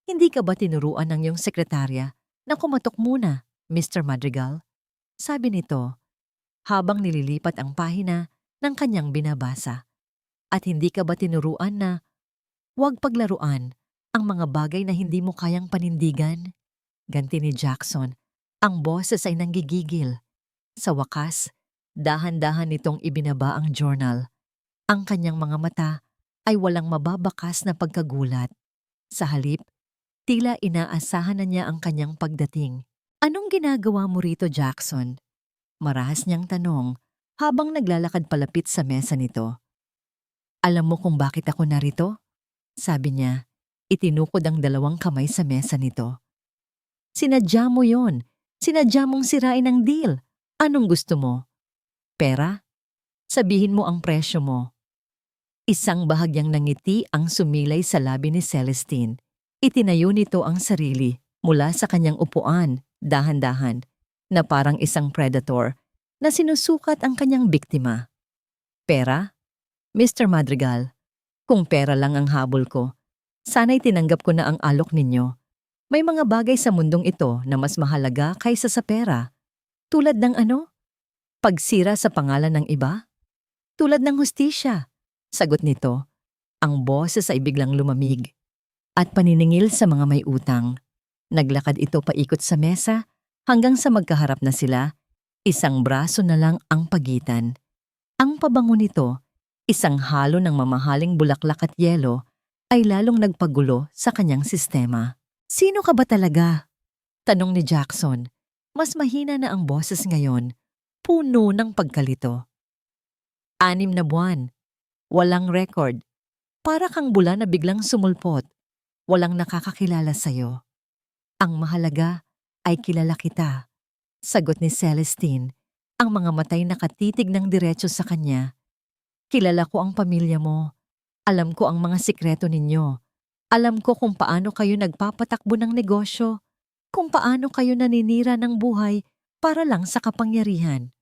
Hindi ka ba tinuruan ng iyong sekretarya na kumatok muna, Mr. Madrigal? Sabi nito, habang nililipat ang pahina ng kanyang binabasa. At hindi ka ba tinuruan na huwag paglaruan ang mga bagay na hindi mo kayang panindigan? Ganti ni Jackson, ang boses ay nanggigigil. Sa wakas, dahan-dahan nitong ibinaba ang journal. Ang kanyang mga mata ay walang mababakas na pagkagulat. Sa halip, tila inaasahan na niya ang kanyang pagdating. Anong ginagawa mo rito, Jackson? Marahas niyang tanong habang naglalakad palapit sa mesa nito. Alam mo kung bakit ako narito? Sabi niya, itinukod ang 2 kamay sa mesa nito. Sinadya mo yon. Sinadya mong sirain ang deal. Anong gusto mo? Pera? Sabihin mo ang presyo mo. Isang bahagyang nangiti ang sumilay sa labi ni Celestine. Itinayo nito ang sarili mula sa kanyang upuan, dahan-dahan, na parang isang predator na sinusukat ang kanyang biktima. Pera? Mr. Madrigal, kung pera lang ang habol ko, sana'y tinanggap ko na ang alok ninyo. May mga bagay sa mundong ito na mas mahalaga kaysa sa pera. Tulad ng ano? Pagsira sa pangalan ng iba? Tulad ng hustisya. Sagot nito, ang boses ay biglang lumamig at paniningil sa mga may utang. Naglakad ito paikot sa mesa hanggang sa magkaharap na sila, isang braso na lang ang pagitan. Ang pabango nito, isang halo ng mamahaling bulaklak at yelo, ay lalong nagpagulo sa kanyang sistema. Sino ka ba talaga? Tanong ni Jackson. Mas mahina na ang boses ngayon, puno ng pagkalito. 6 na buwan. Walang record. Para kang bula na biglang sumulpot. Walang nakakakilala sa'yo. Ang mahalaga ay kilala kita. Sagot ni Celestine, ang mga matay nakatitig ng diretso sa kanya. Kilala ko ang pamilya mo. Alam ko ang mga sikreto ninyo. Alam ko kung paano kayo nagpapatakbo ng negosyo. Kung paano kayo naninira ng buhay para lang sa kapangyarihan.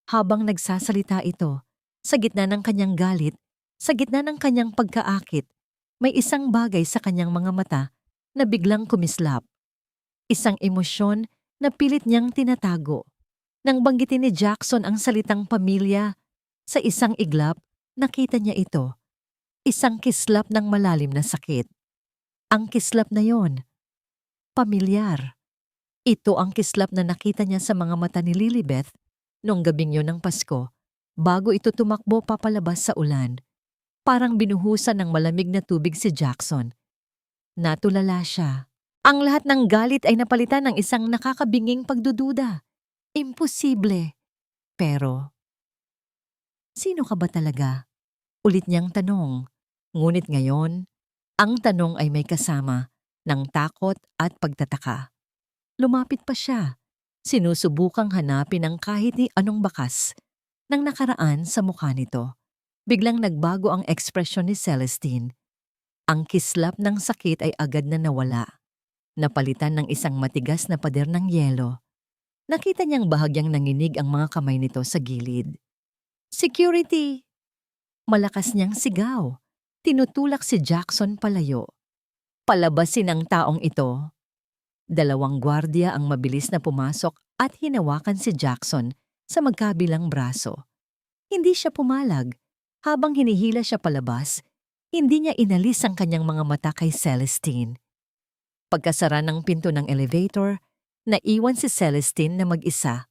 Habang nagsasalita ito, sa gitna ng kanyang galit, sa gitna ng kanyang pagkaakit, may isang bagay sa kanyang mga mata na biglang kumislap. Isang emosyon na pilit niyang tinatago. Nang banggitin ni Jackson ang salitang pamilya, sa isang iglap, nakita niya ito. Isang kislap ng malalim na sakit. Ang kislap na yon, pamilyar. Ito ang kislap na nakita niya sa mga mata ni Lilibeth noong gabing yon ng Pasko, bago ito tumakbo papalabas sa ulan. Parang binuhusan ng malamig na tubig si Jackson. Natulala siya. Ang lahat ng galit ay napalitan ng isang nakakabinging pagdududa. Imposible. Pero, sino ka ba talaga? Ulit niyang tanong. Ngunit ngayon, ang tanong ay may kasama ng takot at pagtataka. Lumapit pa siya. Sinusubukang hanapin ang kahit ni anong bakas ng nakaraan sa mukha nito. Biglang nagbago ang ekspresyon ni Celestine. Ang kislap ng sakit ay agad na nawala. Napalitan ng isang matigas na pader ng yelo. Nakita niyang bahagyang nanginig ang mga kamay nito sa gilid. Security! Malakas niyang sigaw. Tinutulak si Jackson palayo. Palabasin ang taong ito. 2 gwardiya ang mabilis na pumasok at hinawakan si Jackson sa magkabilang braso. Hindi siya pumalag. Habang hinihila siya palabas, hindi niya inalis ang kanyang mga mata kay Celestine. Pagkasara ng pinto ng elevator, naiwan si Celestine na mag-isa.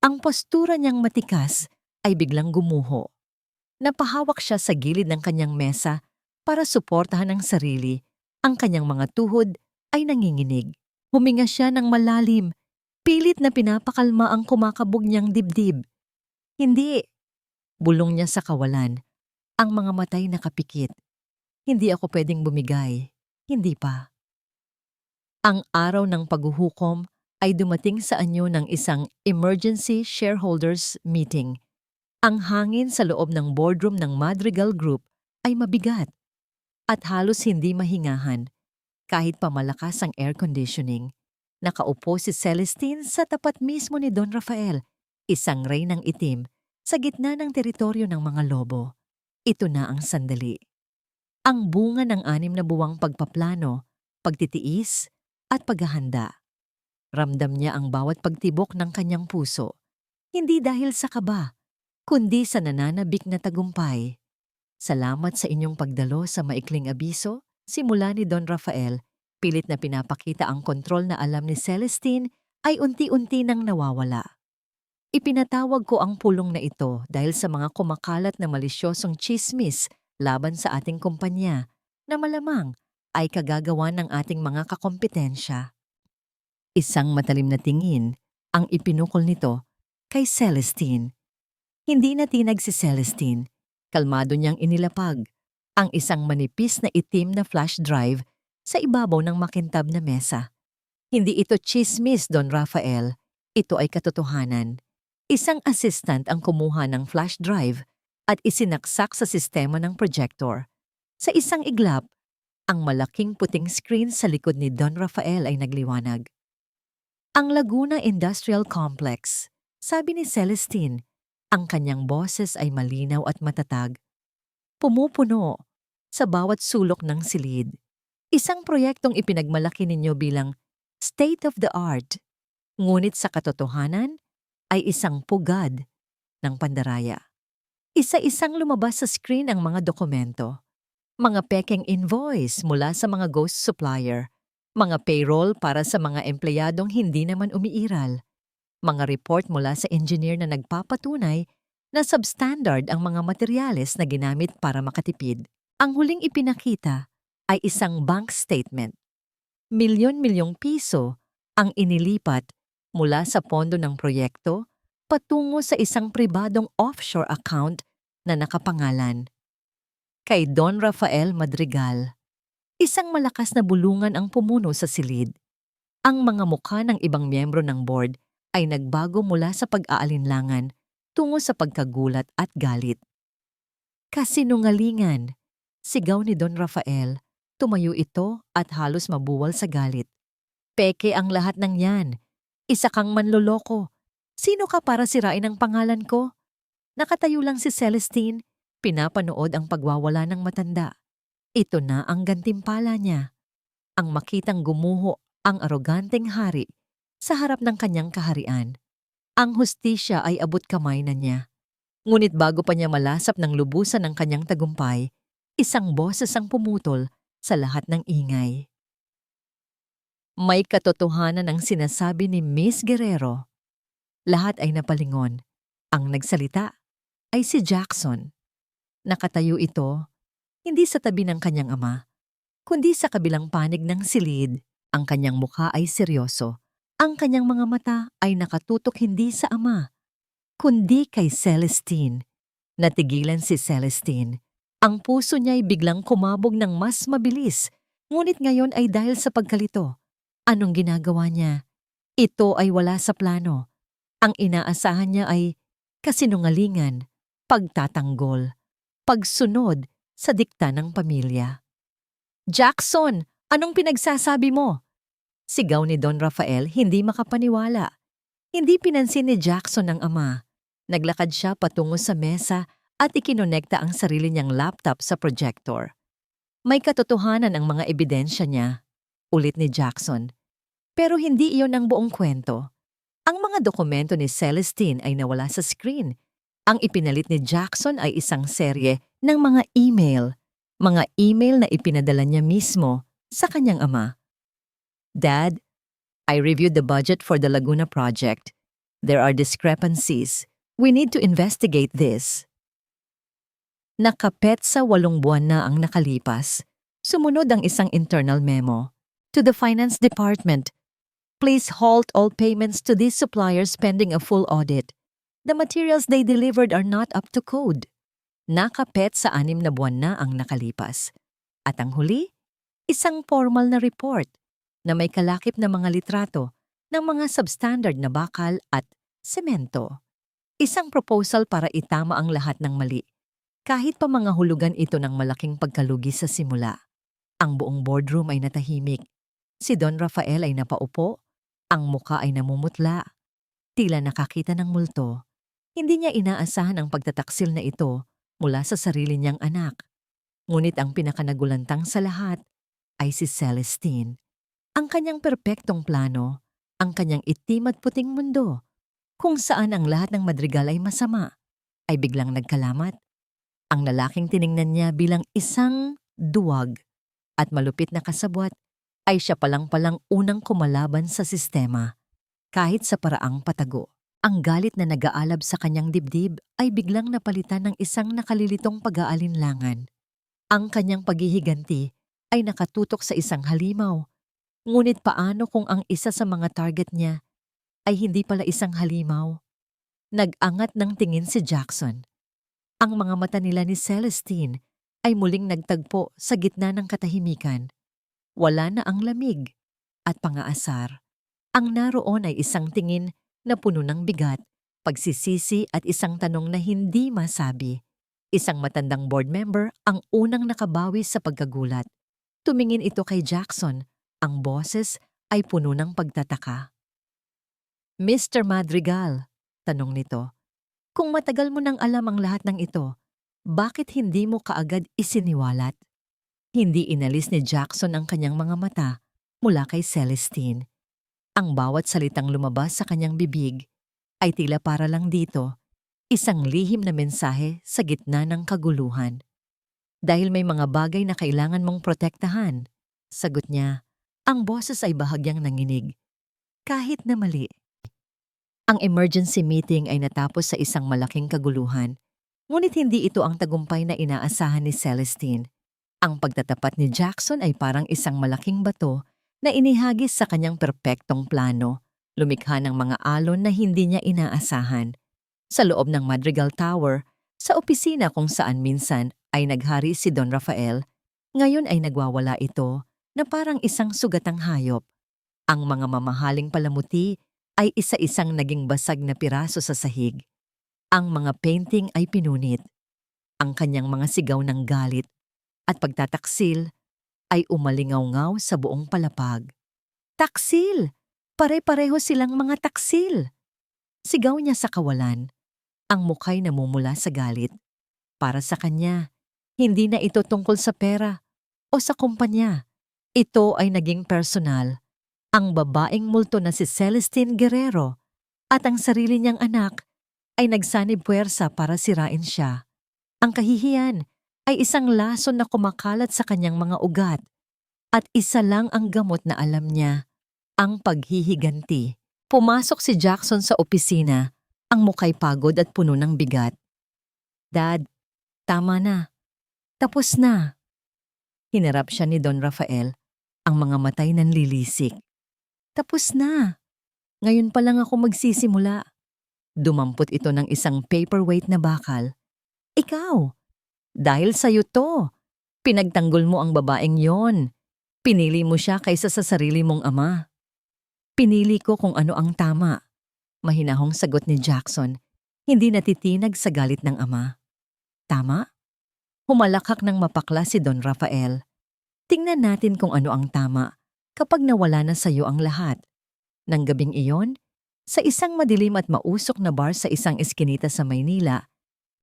Ang postura niyang matikas ay biglang gumuho. Napahawak siya sa gilid ng kanyang mesa para suportahan ang sarili. Ang kanyang mga tuhod ay nanginginig. Huminga siya ng malalim, pilit na pinapakalma ang kumakabog niyang dibdib. Hindi. Bulong niya sa kawalan. Ang mga matay nakapikit. Hindi ako pwedeng bumigay. Hindi pa. Ang araw ng paghuhukom ay dumating sa anyo ng isang emergency shareholders meeting. Ang hangin sa loob ng boardroom ng Madrigal Group ay mabigat at halos hindi mahingahan kahit pamalakas ang air conditioning. Nakaupo si Celestine sa tapat mismo ni Don Rafael, isang reynang itim, sa gitna ng teritoryo ng mga lobo. Ito na ang sandali. Ang bunga ng 6 na buwang pagpaplano, pagtitiis, at paghahanda. Ramdam niya ang bawat pagtibok ng kanyang puso. Hindi dahil sa kaba, kundi sa nananabik na tagumpay. Salamat sa inyong pagdalo sa maikling abiso, simula ni Don Rafael, pilit na pinapakita ang kontrol na alam ni Celestine ay unti-unti nang nawawala. Ipinatawag ko ang pulong na ito dahil sa mga kumakalat na malisyosong tsismis laban sa ating kumpanya na malamang ay kagagawa ng ating mga kakompetensya. Isang matalim na tingin ang ipinukol nito kay Celestine. Hindi natinag si Celestine. Kalmado niyang inilapag ang isang manipis na itim na flash drive sa ibabaw ng makintab na mesa. Hindi ito tsismis, Don Rafael. Ito ay katotohanan. Isang assistant ang kumuha ng flash drive at isinaksak sa sistema ng projector. Sa isang iglap, ang malaking puting screen sa likod ni Don Rafael ay nagliwanag. Ang Laguna Industrial Complex, sabi ni Celestine, ang kanyang boses ay malinaw at matatag. Pumupuno sa bawat sulok ng silid. Isang proyektong ipinagmalaki ninyo bilang state of the art, ngunit sa katotohanan ay isang pugad ng pandaraya. Isa-isang lumabas sa screen ang mga dokumento. Mga pekeng invoice mula sa mga ghost supplier, mga payroll para sa mga empleyadong hindi naman umiiral, mga report mula sa engineer na nagpapatunay na substandard ang mga materyales na ginamit para makatipid. Ang huling ipinakita ay isang bank statement. Milyon-milyong piso ang inilipat mula sa pondo ng proyekto patungo sa isang pribadong offshore account na nakapangalan kay Don Rafael Madrigal. Isang malakas na bulungan ang pumuno sa silid. Ang mga mukha ng ibang miyembro ng board ay nagbago mula sa pag-aalinlangan tungo sa pagkagulat at galit. Kasinungalingan, sigaw ni Don Rafael. Tumayo ito at halos mabuwal sa galit. Peke ang lahat ng yan. Isa kang manloloko. Sino ka para sirain ang pangalan ko? Nakatayo lang si Celestine, pinapanood ang pagwawala ng matanda. Ito na ang gantimpala niya. Ang makitang gumuho ang aroganteng hari sa harap ng kanyang kaharian. Ang hustisya ay abot kamay na niya. Ngunit bago pa niya malasap ng lubusan ng kanyang tagumpay, isang boses ang pumutol sa lahat ng ingay. May katotohanan ang sinasabi ni Miss Guerrero. Lahat ay napalingon. Ang nagsalita ay si Jackson. Nakatayo ito, hindi sa tabi ng kanyang ama, kundi sa kabilang panig ng silid. Ang kanyang mukha ay seryoso. Ang kanyang mga mata ay nakatutok hindi sa ama, kundi kay Celestine. Natigilan si Celestine. Ang puso niya ay biglang kumabog ng mas mabilis, ngunit ngayon ay dahil sa pagkalito. Anong ginagawa niya? Ito ay wala sa plano. Ang inaasahan niya ay kasinungalingan, pagtatanggol, pagsunod sa dikta ng pamilya. Jackson, anong pinagsasabi mo? Sigaw ni Don Rafael, hindi makapaniwala. Hindi pinansin ni Jackson ang ama. Naglakad siya patungo sa mesa at ikinonekta ang sarili niyang laptop sa projector. May katotohanan ang mga ebidensya niya, ulit ni Jackson. Pero hindi iyon ang buong kwento. Ang mga dokumento ni Celestine ay nawala sa screen. Ang ipinalit ni Jackson ay isang serye ng mga email na ipinadala niya mismo sa kanyang ama. Dad, I reviewed the budget for the Laguna project. There are discrepancies. We need to investigate this. Nakapet sa 8 buwan na ang nakalipas. Sumunod ang isang internal memo. To the Finance Department, please halt all payments to these suppliers pending a full audit. The materials they delivered are not up to code. Nakapet sa 6 na buwan na ang nakalipas. At ang huli, isang formal na report na may kalakip na mga litrato ng mga substandard na bakal at semento. Isang proposal para itama ang lahat ng mali. Kahit pa mga hulugan ito ng malaking pagkalugi sa simula. Ang buong boardroom ay natahimik. Si Don Rafael ay napaupo, ang muka ay namumutla. Tila nakakita ng multo. Hindi niya inaasahan ang pagtataksil na ito mula sa sarili niyang anak. Ngunit ang pinakanagulantang sa lahat ay si Celestine. Ang kanyang perpektong plano, ang kanyang itim at puting mundo, kung saan ang lahat ng Madrigal ay masama, ay biglang nagkalamat. Ang lalaking tiningnan niya bilang isang duwag at malupit na kasabwat ay siya palang unang kumalaban sa sistema. Kahit sa paraang patago, ang galit na nag-aalab sa kanyang dibdib ay biglang napalitan ng isang nakalilitong pag-aalinlangan. Ang kanyang paghihiganti ay nakatutok sa isang halimaw. Ngunit paano kung ang isa sa mga target niya ay hindi pala isang halimaw? Nag-angat ng tingin si Jackson. Ang mga mata nila ni Celestine ay muling nagtagpo sa gitna ng katahimikan. Wala na ang lamig at pangaasar. Ang naroon ay isang tingin na puno ng bigat, pagsisisi at isang tanong na hindi masabi. Isang matandang board member ang unang nakabawi sa pagkagulat. Tumingin ito kay Jackson. Ang boses ay puno ng pagtataka. Mr. Madrigal, tanong nito. Kung matagal mo nang alam ang lahat ng ito, bakit hindi mo kaagad isiniwalat? Hindi inalis ni Jackson ang kanyang mga mata mula kay Celestine. Ang bawat salitang lumabas sa kanyang bibig ay tila para lang dito. Isang lihim na mensahe sa gitna ng kaguluhan. Dahil may mga bagay na kailangan mong protektahan, sagot niya, ang boses ay bahagyang nanginig, kahit na mali. Ang emergency meeting ay natapos sa isang malaking kaguluhan, ngunit hindi ito ang tagumpay na inaasahan ni Celestine. Ang pagtatapat ni Jackson ay parang isang malaking bato na inihagis sa kanyang perpektong plano, lumikha ng mga alon na hindi niya inaasahan. Sa loob ng Madrigal Tower, sa opisina kung saan minsan ay naghari si Don Rafael, ngayon ay nagwawala ito na parang isang sugatang hayop. Ang mga mamahaling palamuti ay isa-isang naging basag na piraso sa sahig. Ang mga painting ay pinunit. Ang kanyang mga sigaw ng galit at pagtataksil ay umalingaw-ngaw sa buong palapag. Taksil! Pare-pareho silang mga taksil! Sigaw niya sa kawalan. Ang mukha'y namumula sa galit. Para sa kanya, hindi na ito tungkol sa pera o sa kumpanya. Ito ay naging personal. Ang babaeng multo na si Celestine Guerrero at ang sarili niyang anak ay nagsanib puwersa para sirain siya. Ang kahihiyan ay isang lason na kumakalat sa kanyang mga ugat at isa lang ang gamot na alam niya, ang paghihiganti. Pumasok si Jackson sa opisina, ang mukhay pagod at puno ng bigat. Dad, tama na. Tapos na. Hinarap siya ni Don Rafael, ang mga matay nanlilisik. Tapos na. Ngayon pa lang ako magsisimula. Dumampot ito ng isang paperweight na bakal. Ikaw, dahil sa'yo to. Pinagtanggol mo ang babaeng yon. Pinili mo siya kaysa sa sarili mong ama. Pinili ko kung ano ang tama. Mahinahong sagot ni Jackson, hindi natitinag sa galit ng ama. Tama? Humalakhak ng mapakla si Don Rafael. Tingnan natin kung ano ang tama kapag nawala na sa iyo ang lahat. Nang gabing iyon, sa isang madilim at mausok na bar sa isang eskinita sa Maynila,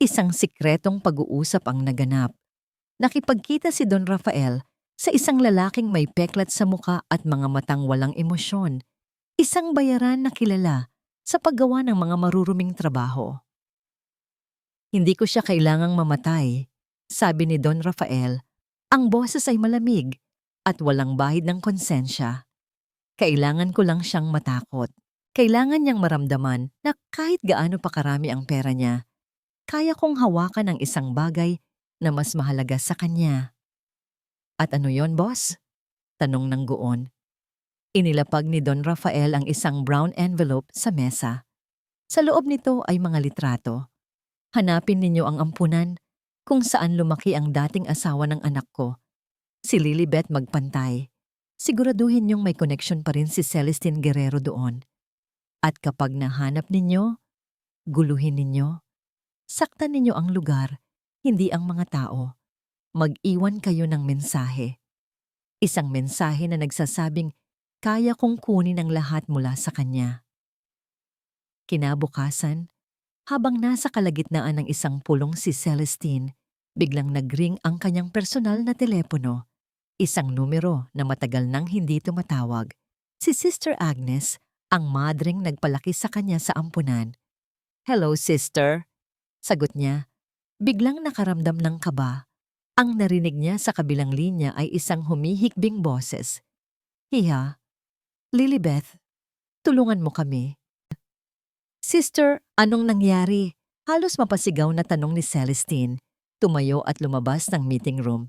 isang sikretong pag-uusap ang naganap. Nakipagkita si Don Rafael sa isang lalaking may peklat sa muka at mga matang walang emosyon. Isang bayaran na kilala sa paggawa ng mga maruruming trabaho. Hindi ko siya kailangang mamatay, sabi ni Don Rafael. Ang boses ay malamig at walang bahid ng konsensya. Kailangan ko lang siyang matakot. Kailangan niyang maramdaman na kahit gaano pa karami ang pera niya, kaya kong hawakan ang isang bagay na mas mahalaga sa kanya. At ano yon, boss? Tanong ng goon. Inilapag ni Don Rafael ang isang brown envelope sa mesa. Sa loob nito ay mga litrato. Hanapin ninyo ang ampunan kung saan lumaki ang dating asawa ng anak ko, si Lilibet Magpantay. Siguraduhin niyong may connection pa rin si Celestine Guerrero doon. At kapag nahanap ninyo, guluhin ninyo. Saktan ninyo ang lugar, hindi ang mga tao. Mag-iwan kayo ng mensahe. Isang mensahe na nagsasabing, kaya kong kunin ang lahat mula sa kanya. Kinabukasan, habang nasa kalagitnaan ng isang pulong si Celestine, biglang nagring ang kanyang personal na telepono. Isang numero na matagal nang hindi tumatawag. Si Sister Agnes, ang madring nagpalaki sa kanya sa ampunan. Hello, sister. Sagot niya. Biglang nakaramdam ng kaba. Ang narinig niya sa kabilang linya ay isang humihikbing boses. Hiya, Lilibeth, tulungan mo kami. Sister, anong nangyari? Halos mapasigaw na tanong ni Celestine. Tumayo at lumabas ng meeting room.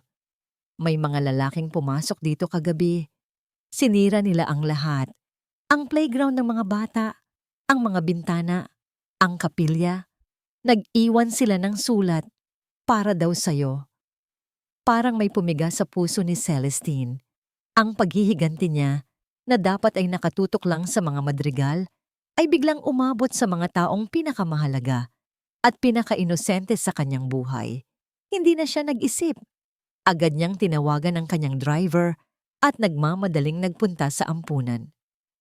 May mga lalaking pumasok dito kagabi. Sinira nila ang lahat. Ang playground ng mga bata, ang mga bintana, ang kapilya. Nag-iwan sila ng sulat para daw sa'yo. Parang may pumiga sa puso ni Celestine. Ang paghihiganti niya na dapat ay nakatutok lang sa mga madrigal, ay biglang umabot sa mga taong pinakamahalaga at pinakainosente sa kanyang buhay. Hindi na siya nag-isip. Agad niyang tinawagan ang kanyang driver at nagmamadaling nagpunta sa ampunan.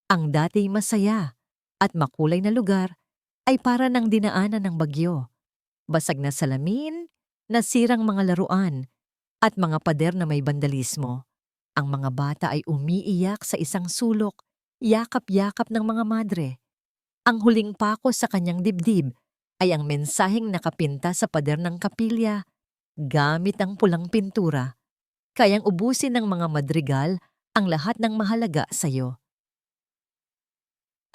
Ang dati masaya at makulay na lugar ay para ng dinaanan ng bagyo. Basag na salamin, nasirang mga laruan, at mga pader na may bandalismo. Ang mga bata ay umiiyak sa isang sulok, yakap-yakap ng mga madre. Ang huling pako sa kanyang dibdib ay ang mensaheng nakapinta sa pader ng kapilya gamit ang pulang pintura. Kayang ubusin ng mga madrigal ang lahat ng mahalaga sa'yo.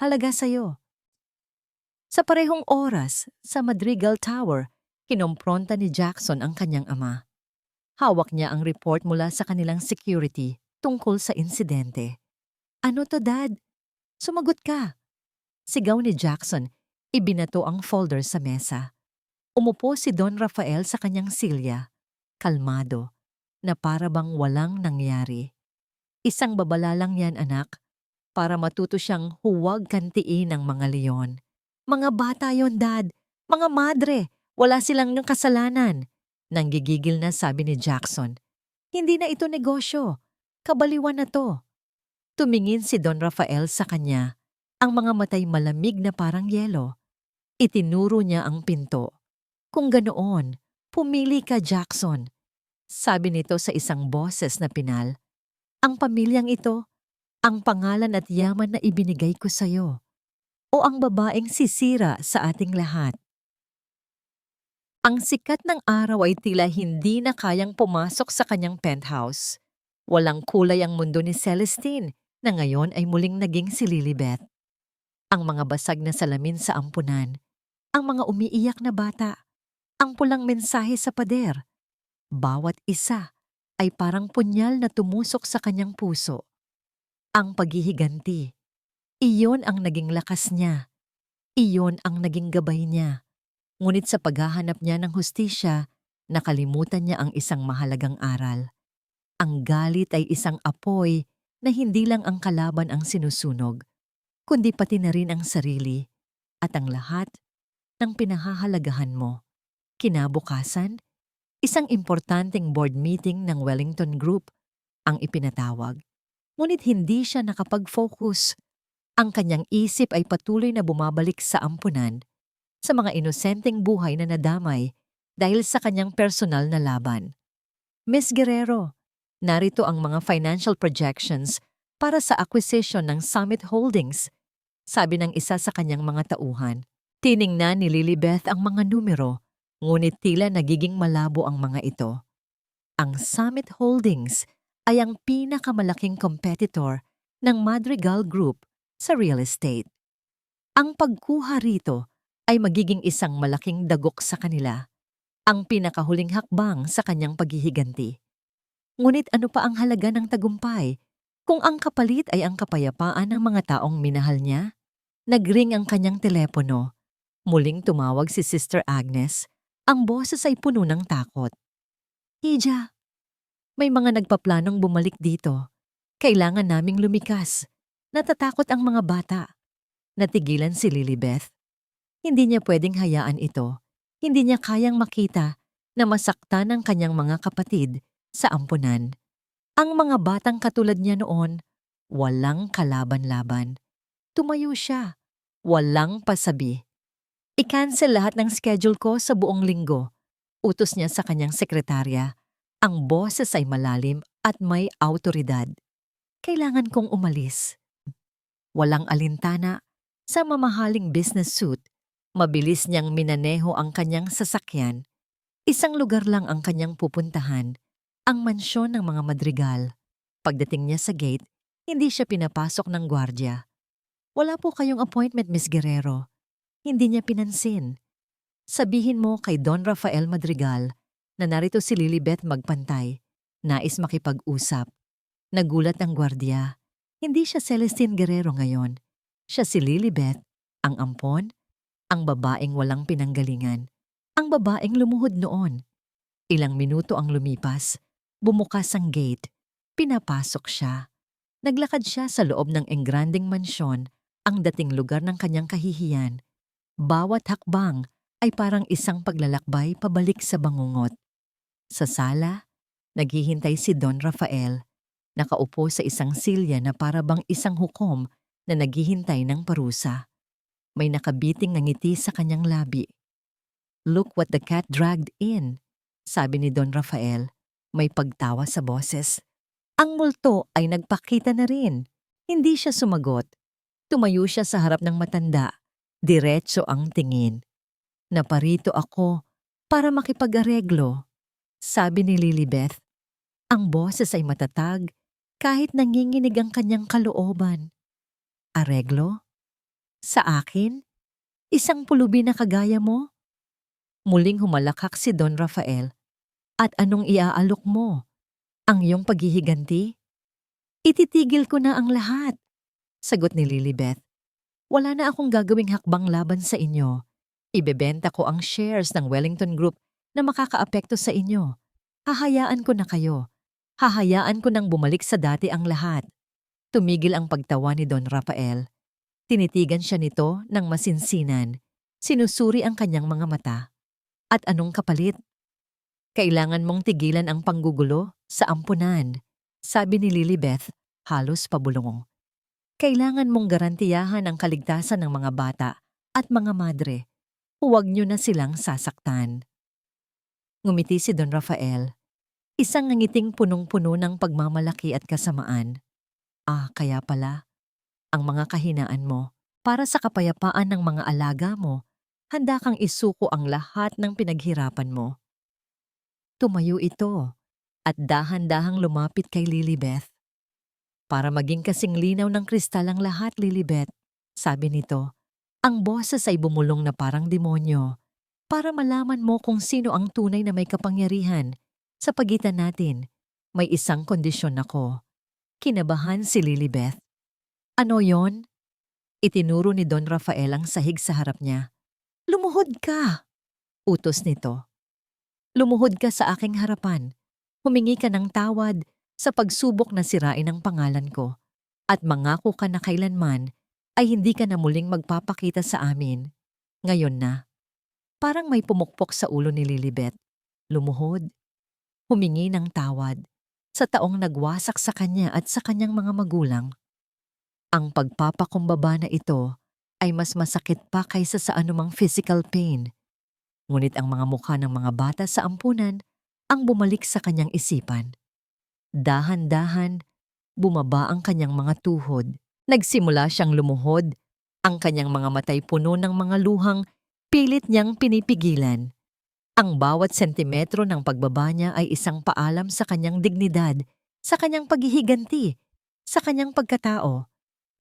Halaga sa'yo. Sa parehong oras, sa Madrigal Tower, kinompronta ni Jackson ang kanyang ama. Hawak niya ang report mula sa kanilang security tungkol sa insidente. Ano to, Dad? Sumagot ka. Sigaw ni Jackson, ibinato ang folder sa mesa. Umupo si Don Rafael sa kanyang silya, kalmado, na para bang walang nangyari. Isang babala lang yan, anak, para matuto siyang huwag kantiin ng mga leon. Mga bata yon, Dad. Mga madre. Wala silang ng kasalanan. Nanggigigil na sabi ni Jackson. Hindi na ito negosyo. Kabaliwan na to. Tumingin si Don Rafael sa kanya. Ang mga matay malamig na parang yelo. Itinuro niya ang pinto. Kung ganoon, pumili ka, Jackson. Sabi nito sa isang boses na pinal. Ang pamilyang ito, ang pangalan at yaman na ibinigay ko sa'yo. O ang babaeng sisira sa ating lahat. Ang sikat ng araw ay tila hindi na kayang pumasok sa kanyang penthouse. Walang kulay ang mundo ni Celestine na ngayon ay muling naging si Lilibet. Ang mga basag na salamin sa ampunan, ang mga umiiyak na bata, ang pulang mensahe sa pader. Bawat isa ay parang punyal na tumusok sa kanyang puso. Ang paghihiganti. Iyon ang naging lakas niya. Iyon ang naging gabay niya. Ngunit sa paghahanap niya ng hustisya, nakalimutan niya ang isang mahalagang aral. Ang galit ay isang apoy na hindi lang ang kalaban ang sinusunog, kundi pati na rin ang sarili at ang lahat ng pinahahalagahan mo. Kinabukasan, isang importanteng board meeting ng Wellington Group ang ipinatawag. Ngunit hindi siya nakapag-focus. Ang kanyang isip ay patuloy na bumabalik sa ampunan, sa mga inosenteng buhay na nadamay dahil sa kanyang personal na laban. Miss Guerrero, narito ang mga financial projections para sa acquisition ng Summit Holdings, sabi ng isa sa kanyang mga tauhan. Tiningnan ni Lilibet ang mga numero, ngunit tila nagiging malabo ang mga ito. Ang Summit Holdings ay ang pinakamalaking competitor ng Madrigal Group sa real estate. Ang pagkuha rito ay magiging isang malaking dagok sa kanila, ang pinakahuling hakbang sa kanyang paghihiganti. Ngunit ano pa ang halaga ng tagumpay kung ang kapalit ay ang kapayapaan ng mga taong minahal niya? Nagring ang kanyang telepono. Muling tumawag si Sister Agnes. Ang boses ay puno ng takot. Hija, may mga nagpaplanong bumalik dito. Kailangan naming lumikas. Natatakot ang mga bata. Natigilan si Lilibet. Hindi niya pwedeng hayaan ito. Hindi niya kayang makita na masaktan ang kanyang mga kapatid sa ampunan. Ang mga batang katulad niya noon, walang kalaban-laban. Tumayo siya. Walang pasabi. I-cancel lahat ng schedule ko sa buong linggo. Utos niya sa kanyang sekretarya. Ang boses ay malalim at may awtoridad. Kailangan kong umalis. Walang alintana, sa mamahaling business suit, mabilis niyang minaneho ang kanyang sasakyan. Isang lugar lang ang kanyang pupuntahan, ang mansyon ng mga madrigal. Pagdating niya sa gate, hindi siya pinapasok ng gwardya. Wala po kayong appointment, Miss Guerrero. Hindi niya pinansin. Sabihin mo kay Don Rafael Madrigal na narito si Lilibet magpantay. Nais makipag-usap. Nagulat ang gwardya. Hindi siya Celestine Guerrero ngayon. Siya si Lilibet, ang ampon, ang babaeng walang pinanggalingan, ang babaeng lumuhod noon. Ilang minuto ang lumipas, bumukas ang gate, pinapasok siya. Naglakad siya sa loob ng engranding mansyon, ang dating lugar ng kanyang kahihiyan. Bawat hakbang ay parang isang paglalakbay pabalik sa bangungot. Sa sala, naghihintay si Don Rafael. Nakaupo sa isang silya na para bang isang hukom na naghihintay ng parusa. May nakabiting na ngiti sa kanyang labi. Look what the cat dragged in, sabi ni Don Rafael. May pagtawa sa boses. Ang multo ay nagpakita na rin. Hindi siya sumagot. Tumayo siya sa harap ng matanda. Diretso ang tingin. Naparito ako para makipag-areglo, sabi ni Lilibeth. Ang boses ay matatag kahit nanginginig ang kanyang kalooban. Areglo? Sa akin? Isang pulubi na kagaya mo? Muling humalakhak si Don Rafael. At anong iaalok mo? Ang iyong paghihiganti? Ititigil ko na ang lahat, sagot ni Lilibeth. Wala na akong gagawing hakbang laban sa inyo. Ibebenta ko ang shares ng Wellington Group na makakaapekto sa inyo. Hahayaan ko na kayo. Hahayaan ko nang bumalik sa dati ang lahat. Tumigil ang pagtawa ni Don Rafael. Tinitigan siya nito ng masinsinan. Sinusuri ang kanyang mga mata. At anong kapalit? Kailangan mong tigilan ang panggugulo sa ampunan, sabi ni Lilibeth, halos pabulong. Kailangan mong garantiyahan ang kaligtasan ng mga bata at mga madre. Huwag niyo na silang sasaktan. Ngumiti si Don Rafael. Isang ngiting punong-puno ng pagmamalaki at kasamaan. Kaya pala, ang mga kahinaan mo para sa kapayapaan ng mga alaga mo, handa kang isuko ang lahat ng pinaghirapan mo. Tumayo ito at dahan-dahang lumapit kay Lilibeth. Para maging kasing linaw ng kristal ang lahat, Lilibeth, sabi nito. Ang boses ay bumulong na parang demonyo. Para malaman mo kung sino ang tunay na may kapangyarihan. Sa pagitan natin, may isang kondisyon ako. Kinabahan si Lilibeth. Ano yon? Itinuro ni Don Rafael ang sahig sa harap niya. Lumuhod ka! Utos nito. Lumuhod ka sa aking harapan. Humingi ka ng tawad sa pagsubok na sirain ang pangalan ko. At mangako ka na kailanman ay hindi ka na muling magpapakita sa amin. Ngayon na. Parang may pumukpok sa ulo ni Lilibeth. Lumuhod. Humingi ng tawad sa taong nagwasak sa kanya at sa kanyang mga magulang. Ang pagpapakumbaba na ito ay mas masakit pa kaysa sa anumang physical pain. Ngunit ang mga mukha ng mga bata sa ampunan ang bumalik sa kanyang isipan. Dahan-dahan, bumaba ang kanyang mga tuhod. Nagsimula siyang lumuhod. Ang kanyang mga matay puno ng mga luhang pilit niyang pinipigilan. Ang bawat sentimetro ng pagbaba niya ay isang paalam sa kanyang dignidad, sa kanyang paghihiganti, sa kanyang pagkatao.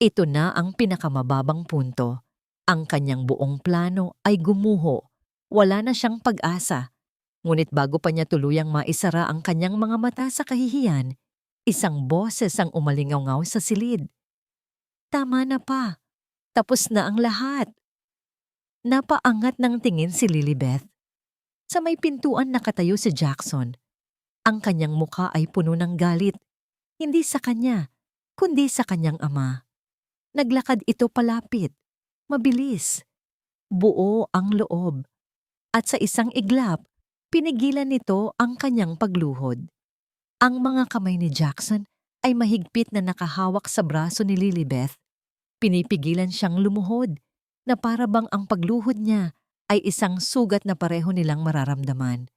Ito na ang pinakamababang punto. Ang kanyang buong plano ay gumuho. Wala na siyang pag-asa. Ngunit bago pa niya tuluyang maisara ang kanyang mga mata sa kahihiyan, isang boses ang umalingaw sa silid. Tama na pa. Tapos na ang lahat. Napaangat ng tingin si Lilibeth. Sa may pintuan nakatayo si Jackson. Ang kanyang mukha ay puno ng galit. Hindi sa kanya, kundi sa kanyang ama. Naglakad ito palapit. Mabilis. Buo ang loob. At sa isang iglap, pinigilan nito ang kanyang pagluhod. Ang mga kamay ni Jackson ay mahigpit na nakahawak sa braso ni Lilibeth. Pinipigilan siyang lumuhod na para bang ang pagluhod niya ay isang sugat na pareho nilang mararamdaman.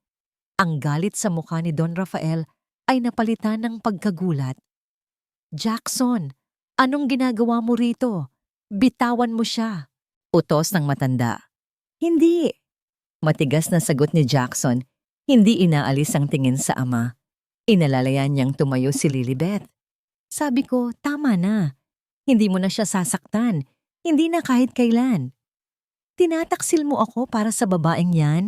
Ang galit sa mukha ni Don Rafael ay napalitan ng pagkagulat. Jackson, anong ginagawa mo rito? Bitawan mo siya. Utos ng matanda. Hindi. Matigas na sagot ni Jackson, hindi inaalis ang tingin sa ama. Inalalayan niyang tumayo si Lilibeth. Sabi ko, tama na. Hindi mo na siya sasaktan. Hindi na kahit kailan. Tinataksil mo ako para sa babaeng yan?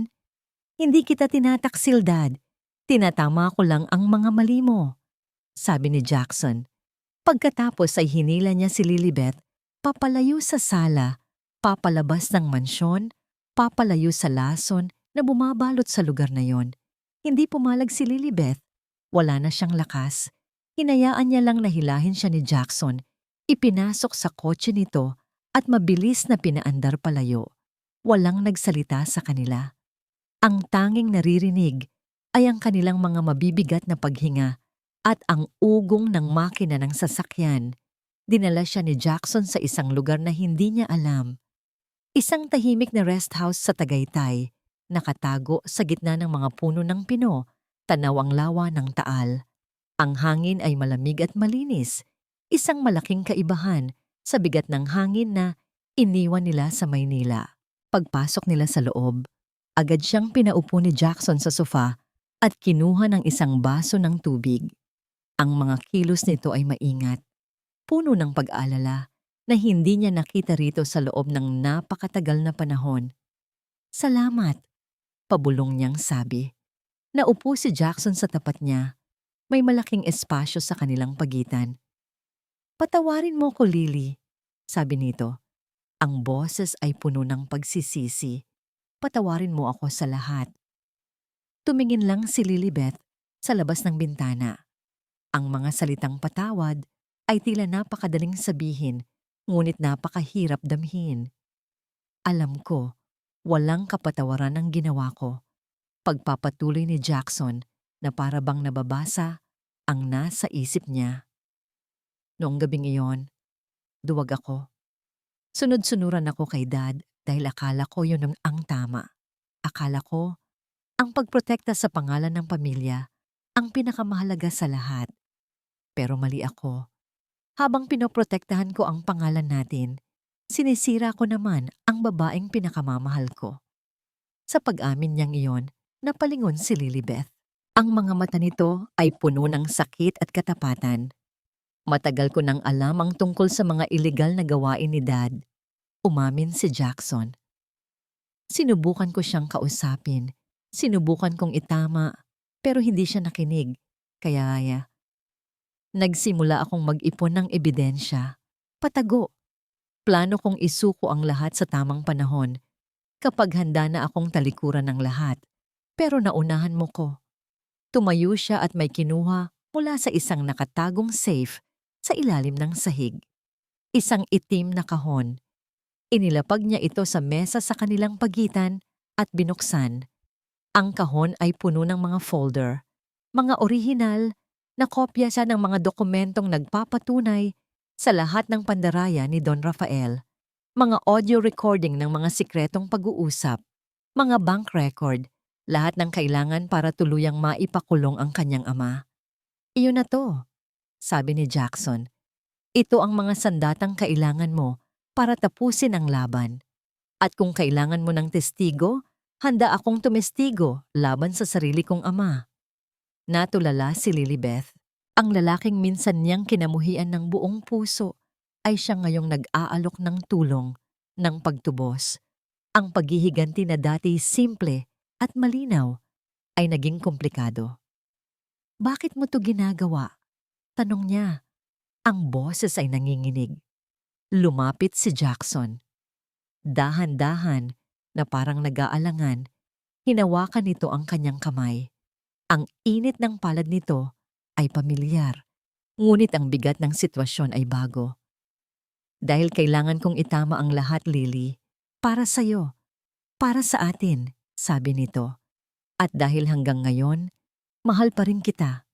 Hindi kita tinataksil, Dad. Tinatama ko lang ang mga mali mo, sabi ni Jackson. Pagkatapos ay hinila niya si Lilibeth, papalayo sa sala, papalabas ng mansyon, papalayo sa lason na bumabalot sa lugar na yon. Hindi pumalag si Lilibeth. Wala na siyang lakas. Hinayaan niya lang na hilahin siya ni Jackson. Ipinasok sa kotse nito at mabilis na pinaandar palayo. Walang nagsalita sa kanila. Ang tanging naririnig ay ang kanilang mga mabibigat na paghinga at ang ugong ng makina ng sasakyan. Dinala siya ni Jackson sa isang lugar na hindi niya alam. Isang tahimik na rest house sa Tagaytay, nakatago sa gitna ng mga puno ng pino, tanaw ang lawa ng Taal. Ang hangin ay malamig at malinis, isang malaking kaibahan sa bigat ng hangin na iniwan nila sa Maynila. Pagpasok nila sa loob, Agad siyang pinaupo ni Jackson sa sofa at kinuha ng isang baso ng tubig. Ang mga kilos nito ay maingat, puno ng pag-alala na hindi niya nakita rito sa loob ng napakatagal na panahon. "Salamat," pabulong niyang sabi. Naupo si Jackson sa tapat niya. May malaking espasyo sa kanilang pagitan. "Patawarin mo ko, Lily," sabi nito. Ang boses ay puno ng pagsisisi. "Patawarin mo ako sa lahat." Tumingin lang si Lilibeth sa labas ng bintana. Ang mga salitang patawad ay tila napakadaling sabihin, ngunit napakahirap damhin. "Alam ko, walang kapatawaran ang ginawa ko." Pagpapatuloy ni Jackson na para bang nababasa ang nasa isip niya. Noong gabing iyon, duwag ako. Sunod-sunuran ako kay Dad dahil akala ko yun ang tama. Akala ko, ang pagprotekta sa pangalan ng pamilya ang pinakamahalaga sa lahat. Pero mali ako. Habang pinoprotektahan ko ang pangalan natin, sinisira ko naman ang babaeng pinakamamahal ko. Sa pag-amin niyang iyon, napalingon si Lilibeth. Ang mga mata nito ay puno ng sakit at katapatan. "Matagal ko nang alam ang tungkol sa mga iligal na gawain ni Dad," umamin si Jackson. "Sinubukan ko siyang kausapin. Sinubukan kong itama, pero hindi siya nakinig. Kaya nagsimula akong mag-ipon ng ebidensya. Patago. Plano kong isuko ang lahat sa tamang panahon, kapag handa na akong talikuran ng lahat. Pero naunahan mo ko." Tumayo siya at may kinuha mula sa isang nakatagong safe sa ilalim ng sahig. Isang itim na kahon. Inilapag niya ito sa mesa sa kanilang pagitan at binuksan. Ang kahon ay puno ng mga folder, mga orihinal na kopya siya ng mga dokumentong nagpapatunay sa lahat ng pandaraya ni Don Rafael, mga audio recording ng mga sikretong pag-uusap, mga bank record, lahat ng kailangan para tuluyang maipakulong ang kanyang ama. "Iyon na to," sabi ni Jackson. "Ito ang mga sandatang kailangan mo para tapusin ang laban. At kung kailangan mo ng testigo, handa akong tumestigo laban sa sarili kong ama." Natulala si Lilibeth. Ang lalaking minsan niyang kinamuhian ng buong puso ay siya ngayong nag-aalok ng tulong, ng pagtubos. Ang paghihiganti na dati simple at malinaw ay naging komplikado. "Bakit mo to ginagawa?" tanong niya. Ang boses ay nanginginig. Lumapit si Jackson. Dahan-dahan na parang nag-aalangan, hinawakan nito ang kanyang kamay. Ang init ng palad nito ay pamilyar, ngunit ang bigat ng sitwasyon ay bago. "Dahil kailangan kong itama ang lahat, Lily. Para sa'yo. Para sa atin," sabi nito. "At dahil hanggang ngayon, mahal pa rin kita."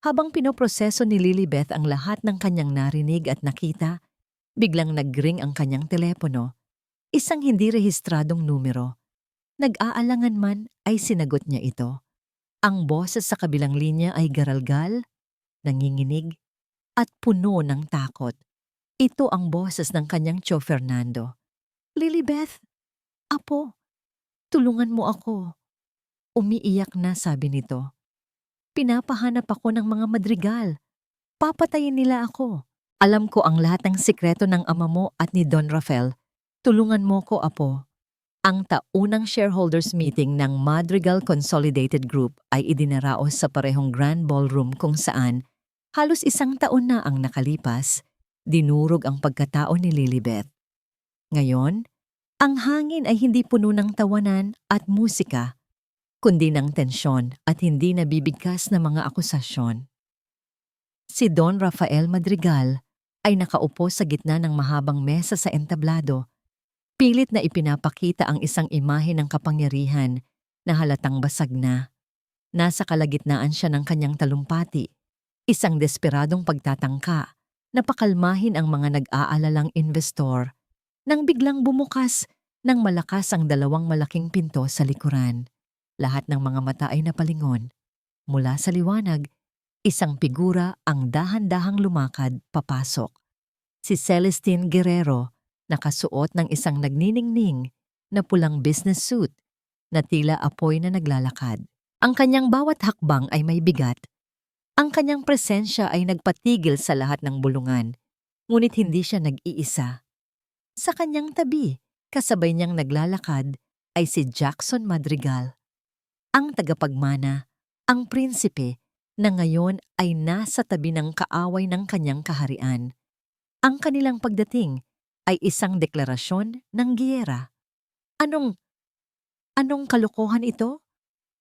Habang pinoproseso ni Lilibeth ang lahat ng kanyang narinig at nakita, biglang nag-ring ang kanyang telepono. Isang hindi rehistradong numero. Nag-aalangan man ay sinagot niya ito. Ang boses sa kabilang linya ay garalgal, nanginginig, at puno ng takot. Ito ang boses ng kanyang Tio Fernando. "Lilibeth, apo, tulungan mo ako." Umiiyak na sabi nito. "Pinapahanap ako ng mga madrigal. Papatayin nila ako. Alam ko ang lahat ng sikreto ng ama mo at ni Don Rafael. Tulungan mo ko, apo." Ang taunang shareholders meeting ng Madrigal Consolidated Group ay idinaraos sa parehong Grand Ballroom kung saan halos 1 taon na ang nakalipas, dinurog ang pagkatao ni Lilibeth. Ngayon, ang hangin ay hindi puno ng tawanan at musika, kundi ng tensyon at hindi nabibigkas na mga akusasyon. Si Don Rafael Madrigal ay nakaupo sa gitna ng mahabang mesa sa entablado. Pilit na ipinapakita ang isang imahe ng kapangyarihan na halatang basag na. Nasa kalagitnaan siya ng kanyang talumpati, isang desperadong pagtatangka na pakalmahin ang mga nag-aalalang investor, nang biglang bumukas ng malakas ang 2 malaking pinto sa likuran. Lahat ng mga mata ay napalingon. Mula sa liwanag, isang figura ang dahan-dahang lumakad papasok. Si Celestine Guerrero, nakasuot ng isang nagniningning na pulang business suit na tila apoy na naglalakad. Ang kanyang bawat hakbang ay may bigat. Ang kanyang presensya ay nagpatigil sa lahat ng bulungan, ngunit hindi siya nag-iisa. Sa kanyang tabi, kasabay niyang naglalakad, ay si Jackson Madrigal, ang tagapagmana, ang prinsipe na ngayon ay nasa tabi ng kaaway ng kanyang kaharian. Ang kanilang pagdating ay isang deklarasyon ng giyera. Anong kalokohan ito?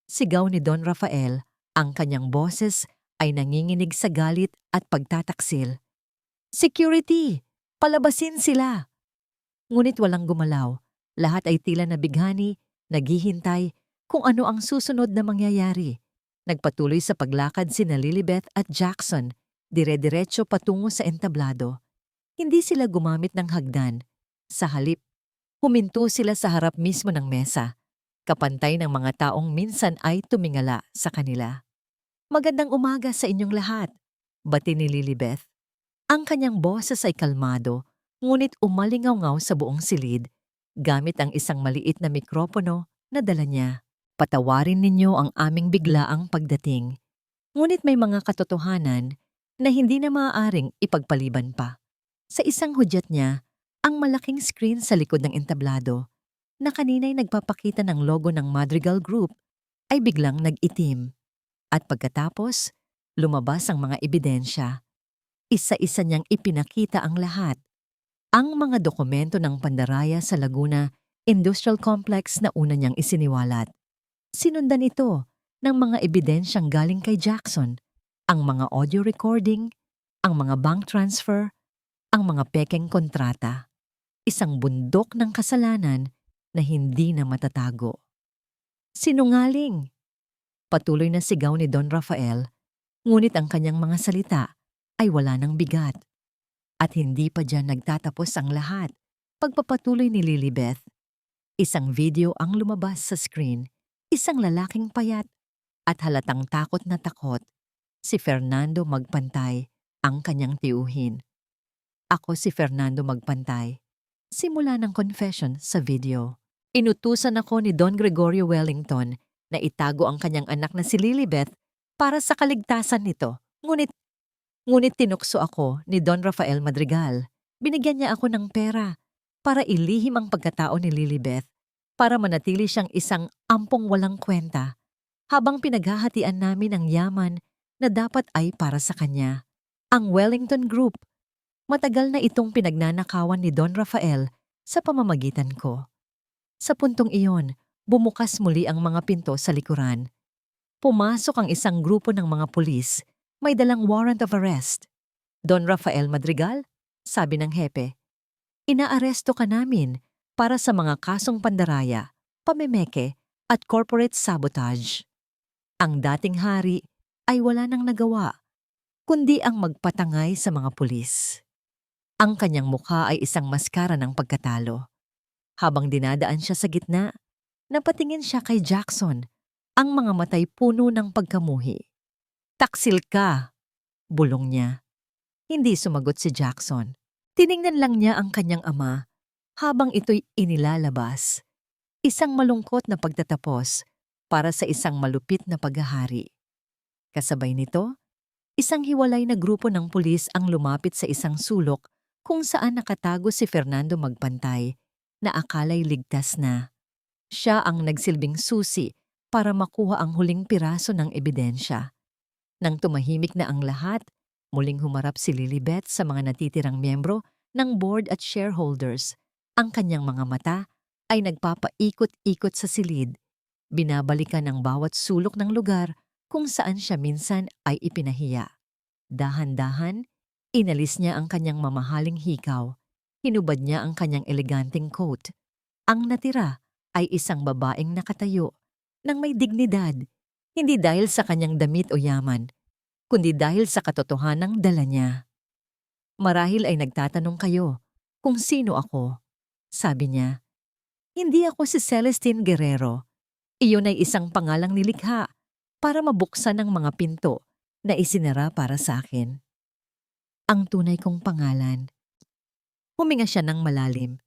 Sigaw ni Don Rafael, ang kanyang boses ay nanginginig sa galit at pagtataksil. Security! Palabasin sila! Ngunit walang gumalaw. Lahat ay tila nabighani, naghihintay kung ano ang susunod na mangyayari. Nagpatuloy sa paglakad sina Lilibeth at Jackson, dire-diretso patungo sa entablado. Hindi sila gumamit ng hagdan. Sa halip, huminto sila sa harap mismo ng mesa, kapantay ng mga taong minsan ay tumingala sa kanila. Magandang umaga sa inyong lahat, bati ni Lilibeth. Ang kanyang boses ay kalmado, ngunit umalingaw-ngaw sa buong silid, gamit ang isang maliit na mikropono na dala niya. Patawarin ninyo ang aming biglaang pagdating, ngunit may mga katotohanan na hindi na maaaring ipagpaliban pa. Sa isang hudyat niya, ang malaking screen sa likod ng entablado, na kanina'y nagpapakita ng logo ng Madrigal Group, ay biglang nag-itim. At pagkatapos, lumabas ang mga ebidensya. Isa-isa niyang ipinakita ang lahat. Ang mga dokumento ng Pandaraya sa Laguna Industrial Complex na una niyang isiniwalat. Sinundan ito ng mga ebidensyang galing kay Jackson, ang mga audio recording, ang mga bank transfer, ang mga pekeng kontrata. Isang bundok ng kasalanan na hindi na matatago. Sinungaling! Patuloy na sigaw ni Don Rafael, ngunit ang kanyang mga salita ay wala ng bigat. At hindi pa dyan nagtatapos ang lahat. Pagpapatuloy ni Lilibeth, isang video ang lumabas sa screen, isang lalaking payat at halatang takot na takot. Si Fernando Magpantay ang kanyang tiuhin. Ako si Fernando Magpantay. Simula ng confession sa video. Inutusan ako ni Don Gregorio Wellington na itago ang kanyang anak na si Lilibeth para sa kaligtasan nito. Ngunit tinukso ako ni Don Rafael Madrigal. Binigyan niya ako ng pera para ilihim ang pagkatao ni Lilibeth, para manatili siyang isang ampong walang kwenta, habang pinaghahatian namin ang yaman na dapat ay para sa kanya. Ang Wellington Group, matagal na itong pinagnanakawan ni Don Rafael sa pamamagitan ko. Sa puntong iyon, bumukas muli ang mga pinto sa likuran. Pumasok ang isang grupo ng mga pulis, may dalang warrant of arrest. Don Rafael Madrigal, sabi ng hepe, inaaresto ka namin para sa mga kasong pandaraya, pamemeke at corporate sabotage. Ang dating hari ay wala nang nagawa, kundi ang magpatangay sa mga pulis. Ang kanyang mukha ay isang maskara ng pagkatalo. Habang dinadaan siya sa gitna, napatingin siya kay Jackson, ang mga matay puno ng pagkamuhi. Taksil ka, bulong niya. Hindi sumagot si Jackson. Tiningnan lang niya ang kanyang ama habang ito'y inilalabas. Isang malungkot na pagtatapos para sa isang malupit na paghahari. Kasabay nito, isang hiwalay na grupo ng pulis ang lumapit sa isang sulok kung saan nakatago si Fernando Magpantay na akala'y ligtas na. Siya ang nagsilbing susi para makuha ang huling piraso ng ebidensya. Nang tumahimik na ang lahat, muling humarap si Lilibeth sa mga natitirang miyembro ng board at shareholders. Ang kanyang mga mata ay nagpapaikot-ikot sa silid, binabalikan ang bawat sulok ng lugar kung saan siya minsan ay ipinahiya. Dahan-dahan, inalis niya ang kanyang mamahaling hikaw. Hinubad niya ang kanyang eleganteng coat. Ang natira ay isang babaeng nakatayo, nang may dignidad, hindi dahil sa kanyang damit o yaman, kundi dahil sa katotohanang dala niya. Marahil ay nagtatanong kayo kung sino ako. Sabi niya, hindi ako si Celestine Guerrero. Iyon ay isang pangalang nilikha para mabuksan ang mga pinto na isinara para sa akin. Ang tunay kong pangalan. Huminga siya ng malalim.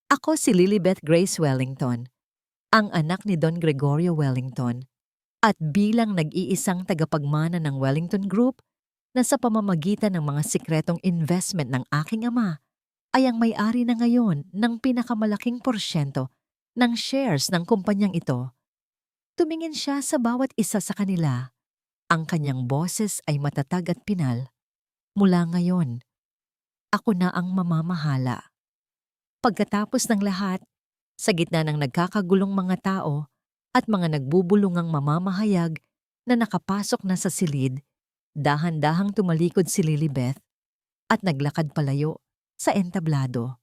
Ako si Lilibeth Grace Wellington. ang anak ni Don Gregorio Wellington, at bilang nag-iisang tagapagmana ng Wellington Group na sa pamamagitan ng mga sikretong investment ng aking ama ay ang may-ari na ngayon ng pinakamalaking porsyento ng shares ng kumpanyang ito. Tumingin siya sa bawat isa sa kanila. Ang kanyang boses ay matatag at pinal. Mula ngayon, ako na ang mamamahala. Pagkatapos ng lahat, sa gitna ng nagkakagulong mga tao at mga nagbubulungang mamamahayag na nakapasok na sa silid, dahan-dahang tumalikod si Lilibeth at naglakad palayo sa entablado.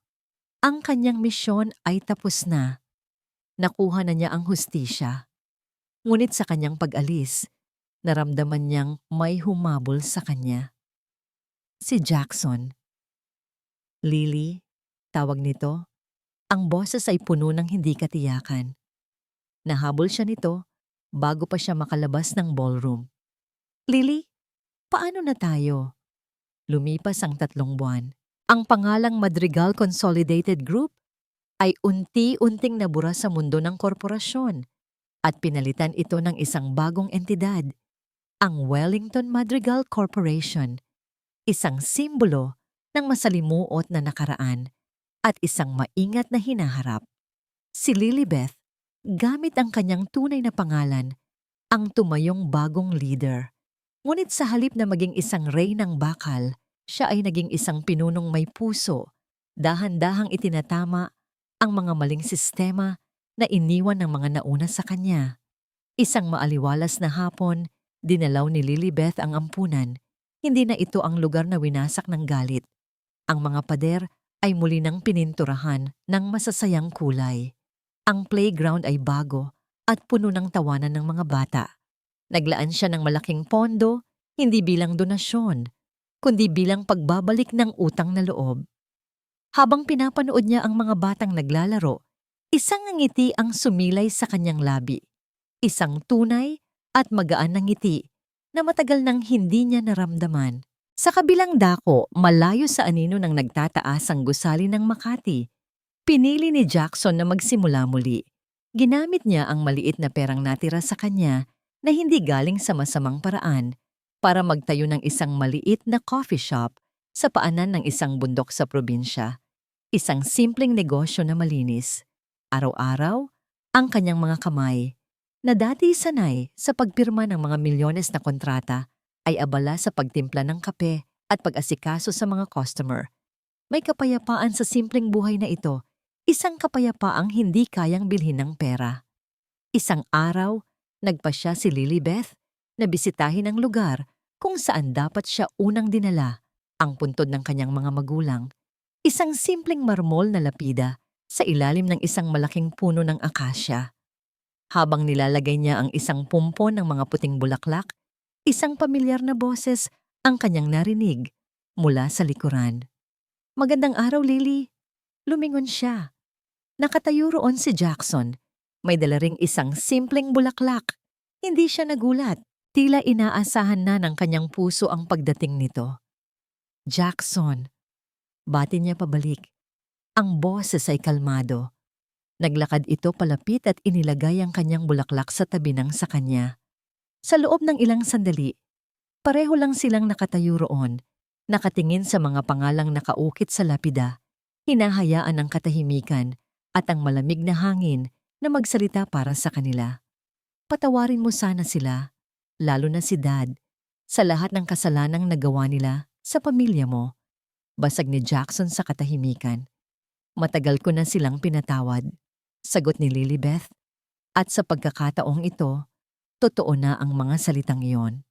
Ang kanyang misyon ay tapos na. Nakuha na niya ang hustisya. Ngunit sa kanyang pag-alis, naramdaman niyang may humabol sa kanya. Si Jackson. Lily, tawag nito, ang boses ay puno ng hindi katiyakan. Nahabol siya nito bago pa siya makalabas ng ballroom. Lily, paano na tayo? Lumipas ang 3 buwan. Ang pangalang Madrigal Consolidated Group ay unti-unting nabura sa mundo ng korporasyon at pinalitan ito ng isang bagong entidad, ang Wellington Madrigal Corporation, isang simbolo ng masalimuot na nakaraan at isang maingat na hinaharap. Si Lilibeth, gamit ang kanyang tunay na pangalan, ang tumayong bagong leader. Ngunit sa halip na maging isang reynang bakal, siya ay naging isang pinunong may puso, dahan-dahang itinatama ang mga maling sistema na iniwan ng mga nauna sa kanya. Isang maaliwalas na hapon, dinalaw ni Lilibeth ang ampunan. Hindi na ito ang lugar na winasak ng galit. Ang mga pader ay muli nang pininturahan ng masasayang kulay. Ang playground ay bago at puno ng tawanan ng mga bata. Naglaan siya ng malaking pondo, hindi bilang donasyon, kundi bilang pagbabalik ng utang na loob. Habang pinapanood niya ang mga batang naglalaro, isang ngiti ang sumilay sa kanyang labi. Isang tunay at magaan na ngiti na matagal nang hindi niya naramdaman. Sa kabilang dako, malayo sa anino ng nagtataas ang gusali ng Makati, pinili ni Jackson na magsimula muli. Ginamit niya ang maliit na perang natira sa kanya na hindi galing sa masamang paraan para magtayo ng isang maliit na coffee shop sa paanan ng isang bundok sa probinsya. Isang simpleng negosyo na malinis. Araw-araw, ang kanyang mga kamay, na dati sanay sa pagpirma ng mga milyones na kontrata, ay abala sa pagtimpla ng kape at pag-asikaso sa mga customer. May kapayapaan sa simpleng buhay na ito, isang kapayapaang hindi kayang bilhin ng pera. Isang araw, nagpasya si Lilibeth na bisitahin ang lugar kung saan dapat siya unang dinala, ang puntod ng kanyang mga magulang. Isang simpleng marmol na lapida sa ilalim ng isang malaking puno ng akasya. Habang nilalagay niya ang isang pumpon ng mga puting bulaklak, isang pamilyar na boses ang kanyang narinig mula sa likuran. "Magandang araw, Lily." Lumingon siya. Nakatayo roon si Jackson. May dala ring isang simpleng bulaklak. Hindi siya nagulat. Tila inaasahan na ng kanyang puso ang pagdating nito. "Jackson." Bati niya pabalik. Ang boses ay kalmado. Naglakad ito palapit at inilagay ang kanyang bulaklak sa tabi ng sa kanya. Sa loob ng ilang sandali, pareho lang silang nakatayo roon, nakatingin sa mga pangalang nakaukit sa lapida, hinahayaan ang katahimikan at ang malamig na hangin na magsalita para sa kanila. Patawarin mo sana sila, lalo na si Dad, sa lahat ng kasalanang nagawa nila sa pamilya mo. Basag ni Jackson sa katahimikan. Matagal ko na silang pinatawad, sagot ni Lilibeth. At sa pagkakataong ito, totoo na ang mga salitang iyon.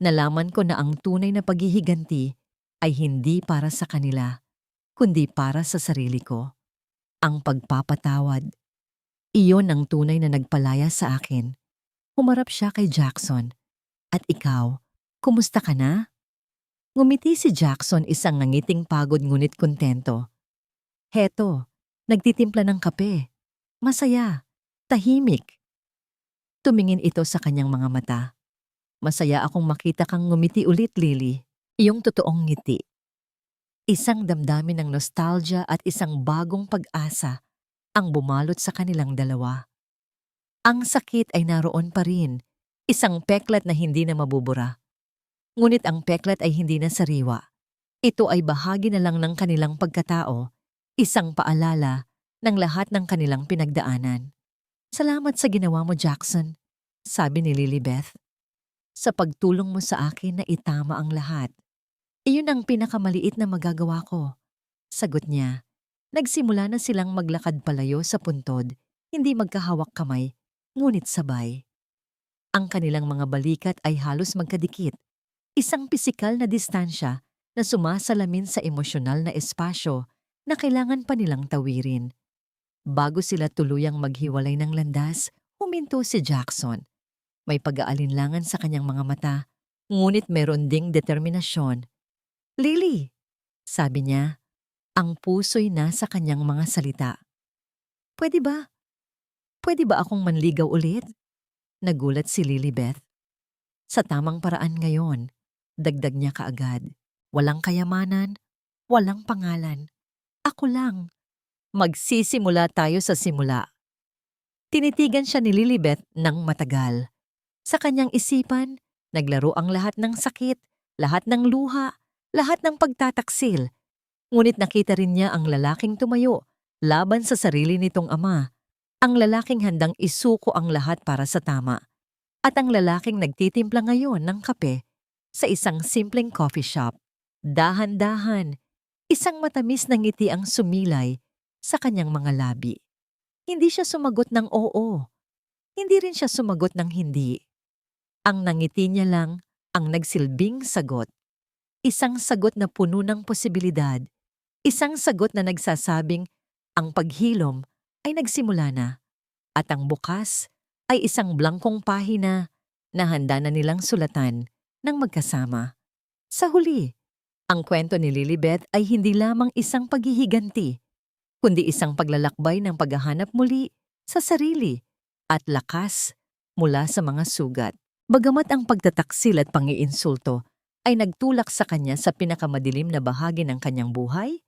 Nalaman ko na ang tunay na paghihiganti ay hindi para sa kanila, kundi para sa sarili ko. Ang pagpapatawad. Iyon ang tunay na nagpalaya sa akin. Humarap siya kay Jackson. At ikaw, kumusta ka na? Ngumiti si Jackson, isang nangiting pagod ngunit kontento. Heto, nagtitimpla ng kape. Masaya, tahimik. Tumingin ito sa kanyang mga mata. Masaya akong makita kang ngumiti ulit, Lily. Iyong totoong ngiti. Isang damdamin ng nostalgia at isang bagong pag-asa ang bumalot sa kanilang dalawa. Ang sakit ay naroon pa rin, isang peklat na hindi na mabubura. Ngunit ang peklat ay hindi na sariwa. Ito ay bahagi na lang ng kanilang pagkatao, isang paalala ng lahat ng kanilang pinagdaanan. Salamat sa ginawa mo, Jackson, sabi ni Lilibeth. Sa pagtulong mo sa akin na itama ang lahat. Iyon ang pinakamaliit na magagawa ko. Sagot niya. Nagsimula na silang maglakad palayo sa puntod, hindi magkahawak kamay, ngunit sabay. Ang kanilang mga balikat ay halos magkadikit, isang pisikal na distansya na sumasalamin sa emosyonal na espasyo na kailangan pa nilang tawirin. Bago sila tuluyang maghiwalay ng landas, huminto si Jackson. May pag-aalinlangan sa kanyang mga mata, ngunit meron ding determinasyon. Lily, sabi niya, ang puso'y nasa kanyang mga salita. Pwede ba? Pwede ba akong manligaw ulit? Nagulat si Lilibeth. Sa tamang paraan ngayon, dagdag niya kaagad. Walang kayamanan, walang pangalan. Ako lang. Magsisimula tayo sa simula. Tinitigan siya ni Lilibeth ng matagal. Sa kanyang isipan, naglaro ang lahat ng sakit, lahat ng luha, lahat ng pagtataksil. Ngunit nakita rin niya ang lalaking tumayo laban sa sarili nitong ama, ang lalaking handang isuko ang lahat para sa tama, at ang lalaking nagtitimpla ngayon ng kape sa isang simpleng coffee shop. Dahan-dahan, isang matamis na ngiti ang sumilay sa kanyang mga labi. Hindi siya sumagot ng oo. Hindi rin siya sumagot ng hindi. Ang nangiti niya lang ang nagsilbing sagot. Isang sagot na puno ng posibilidad. Isang sagot na nagsasabing ang paghilom ay nagsimula na at ang bukas ay isang blankong pahina na handa na nilang sulatan ng magkasama. Sa huli, ang kwento ni Lilibeth ay hindi lamang isang paghihiganti, kundi isang paglalakbay ng paghahanap muli sa sarili at lakas mula sa mga sugat. Bagamat ang pagtataksil at pangiinsulto ay nagtulak sa kanya sa pinakamadilim na bahagi ng kanyang buhay,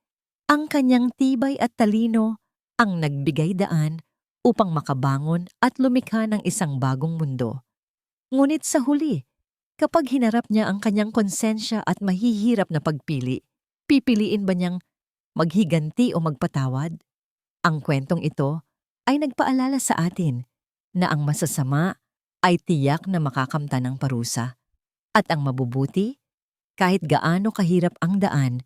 ang kanyang tibay at talino ang nagbigay daan upang makabangon at lumikha ng isang bagong mundo. Ngunit sa huli, kapag hinarap niya ang kanyang konsensya at mahihirap na pagpili, pipiliin ba niyang maghiganti o magpatawad? Ang kwentong ito ay nagpaalala sa atin na ang masasama ay tiyak na makakamtan ng parusa, at ang mabubuti, kahit gaano kahirap ang daan,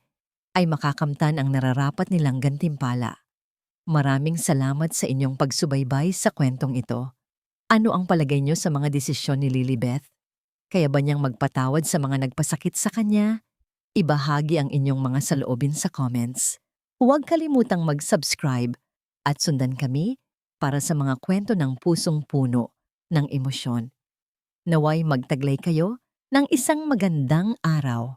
ay makakamtan ang nararapat nilang gantimpala. Maraming salamat sa inyong pagsubaybay sa kwentong ito. Ano ang palagay niyo sa mga desisyon ni Lilibeth? Kaya ba niyang magpatawad sa mga nagpasakit sa kanya? Ibahagi ang inyong mga saloobin sa comments. Huwag kalimutang mag-subscribe at sundan kami para sa mga kwento ng pusong puno ng emosyon. Naway magtaglay kayo ng isang magandang araw.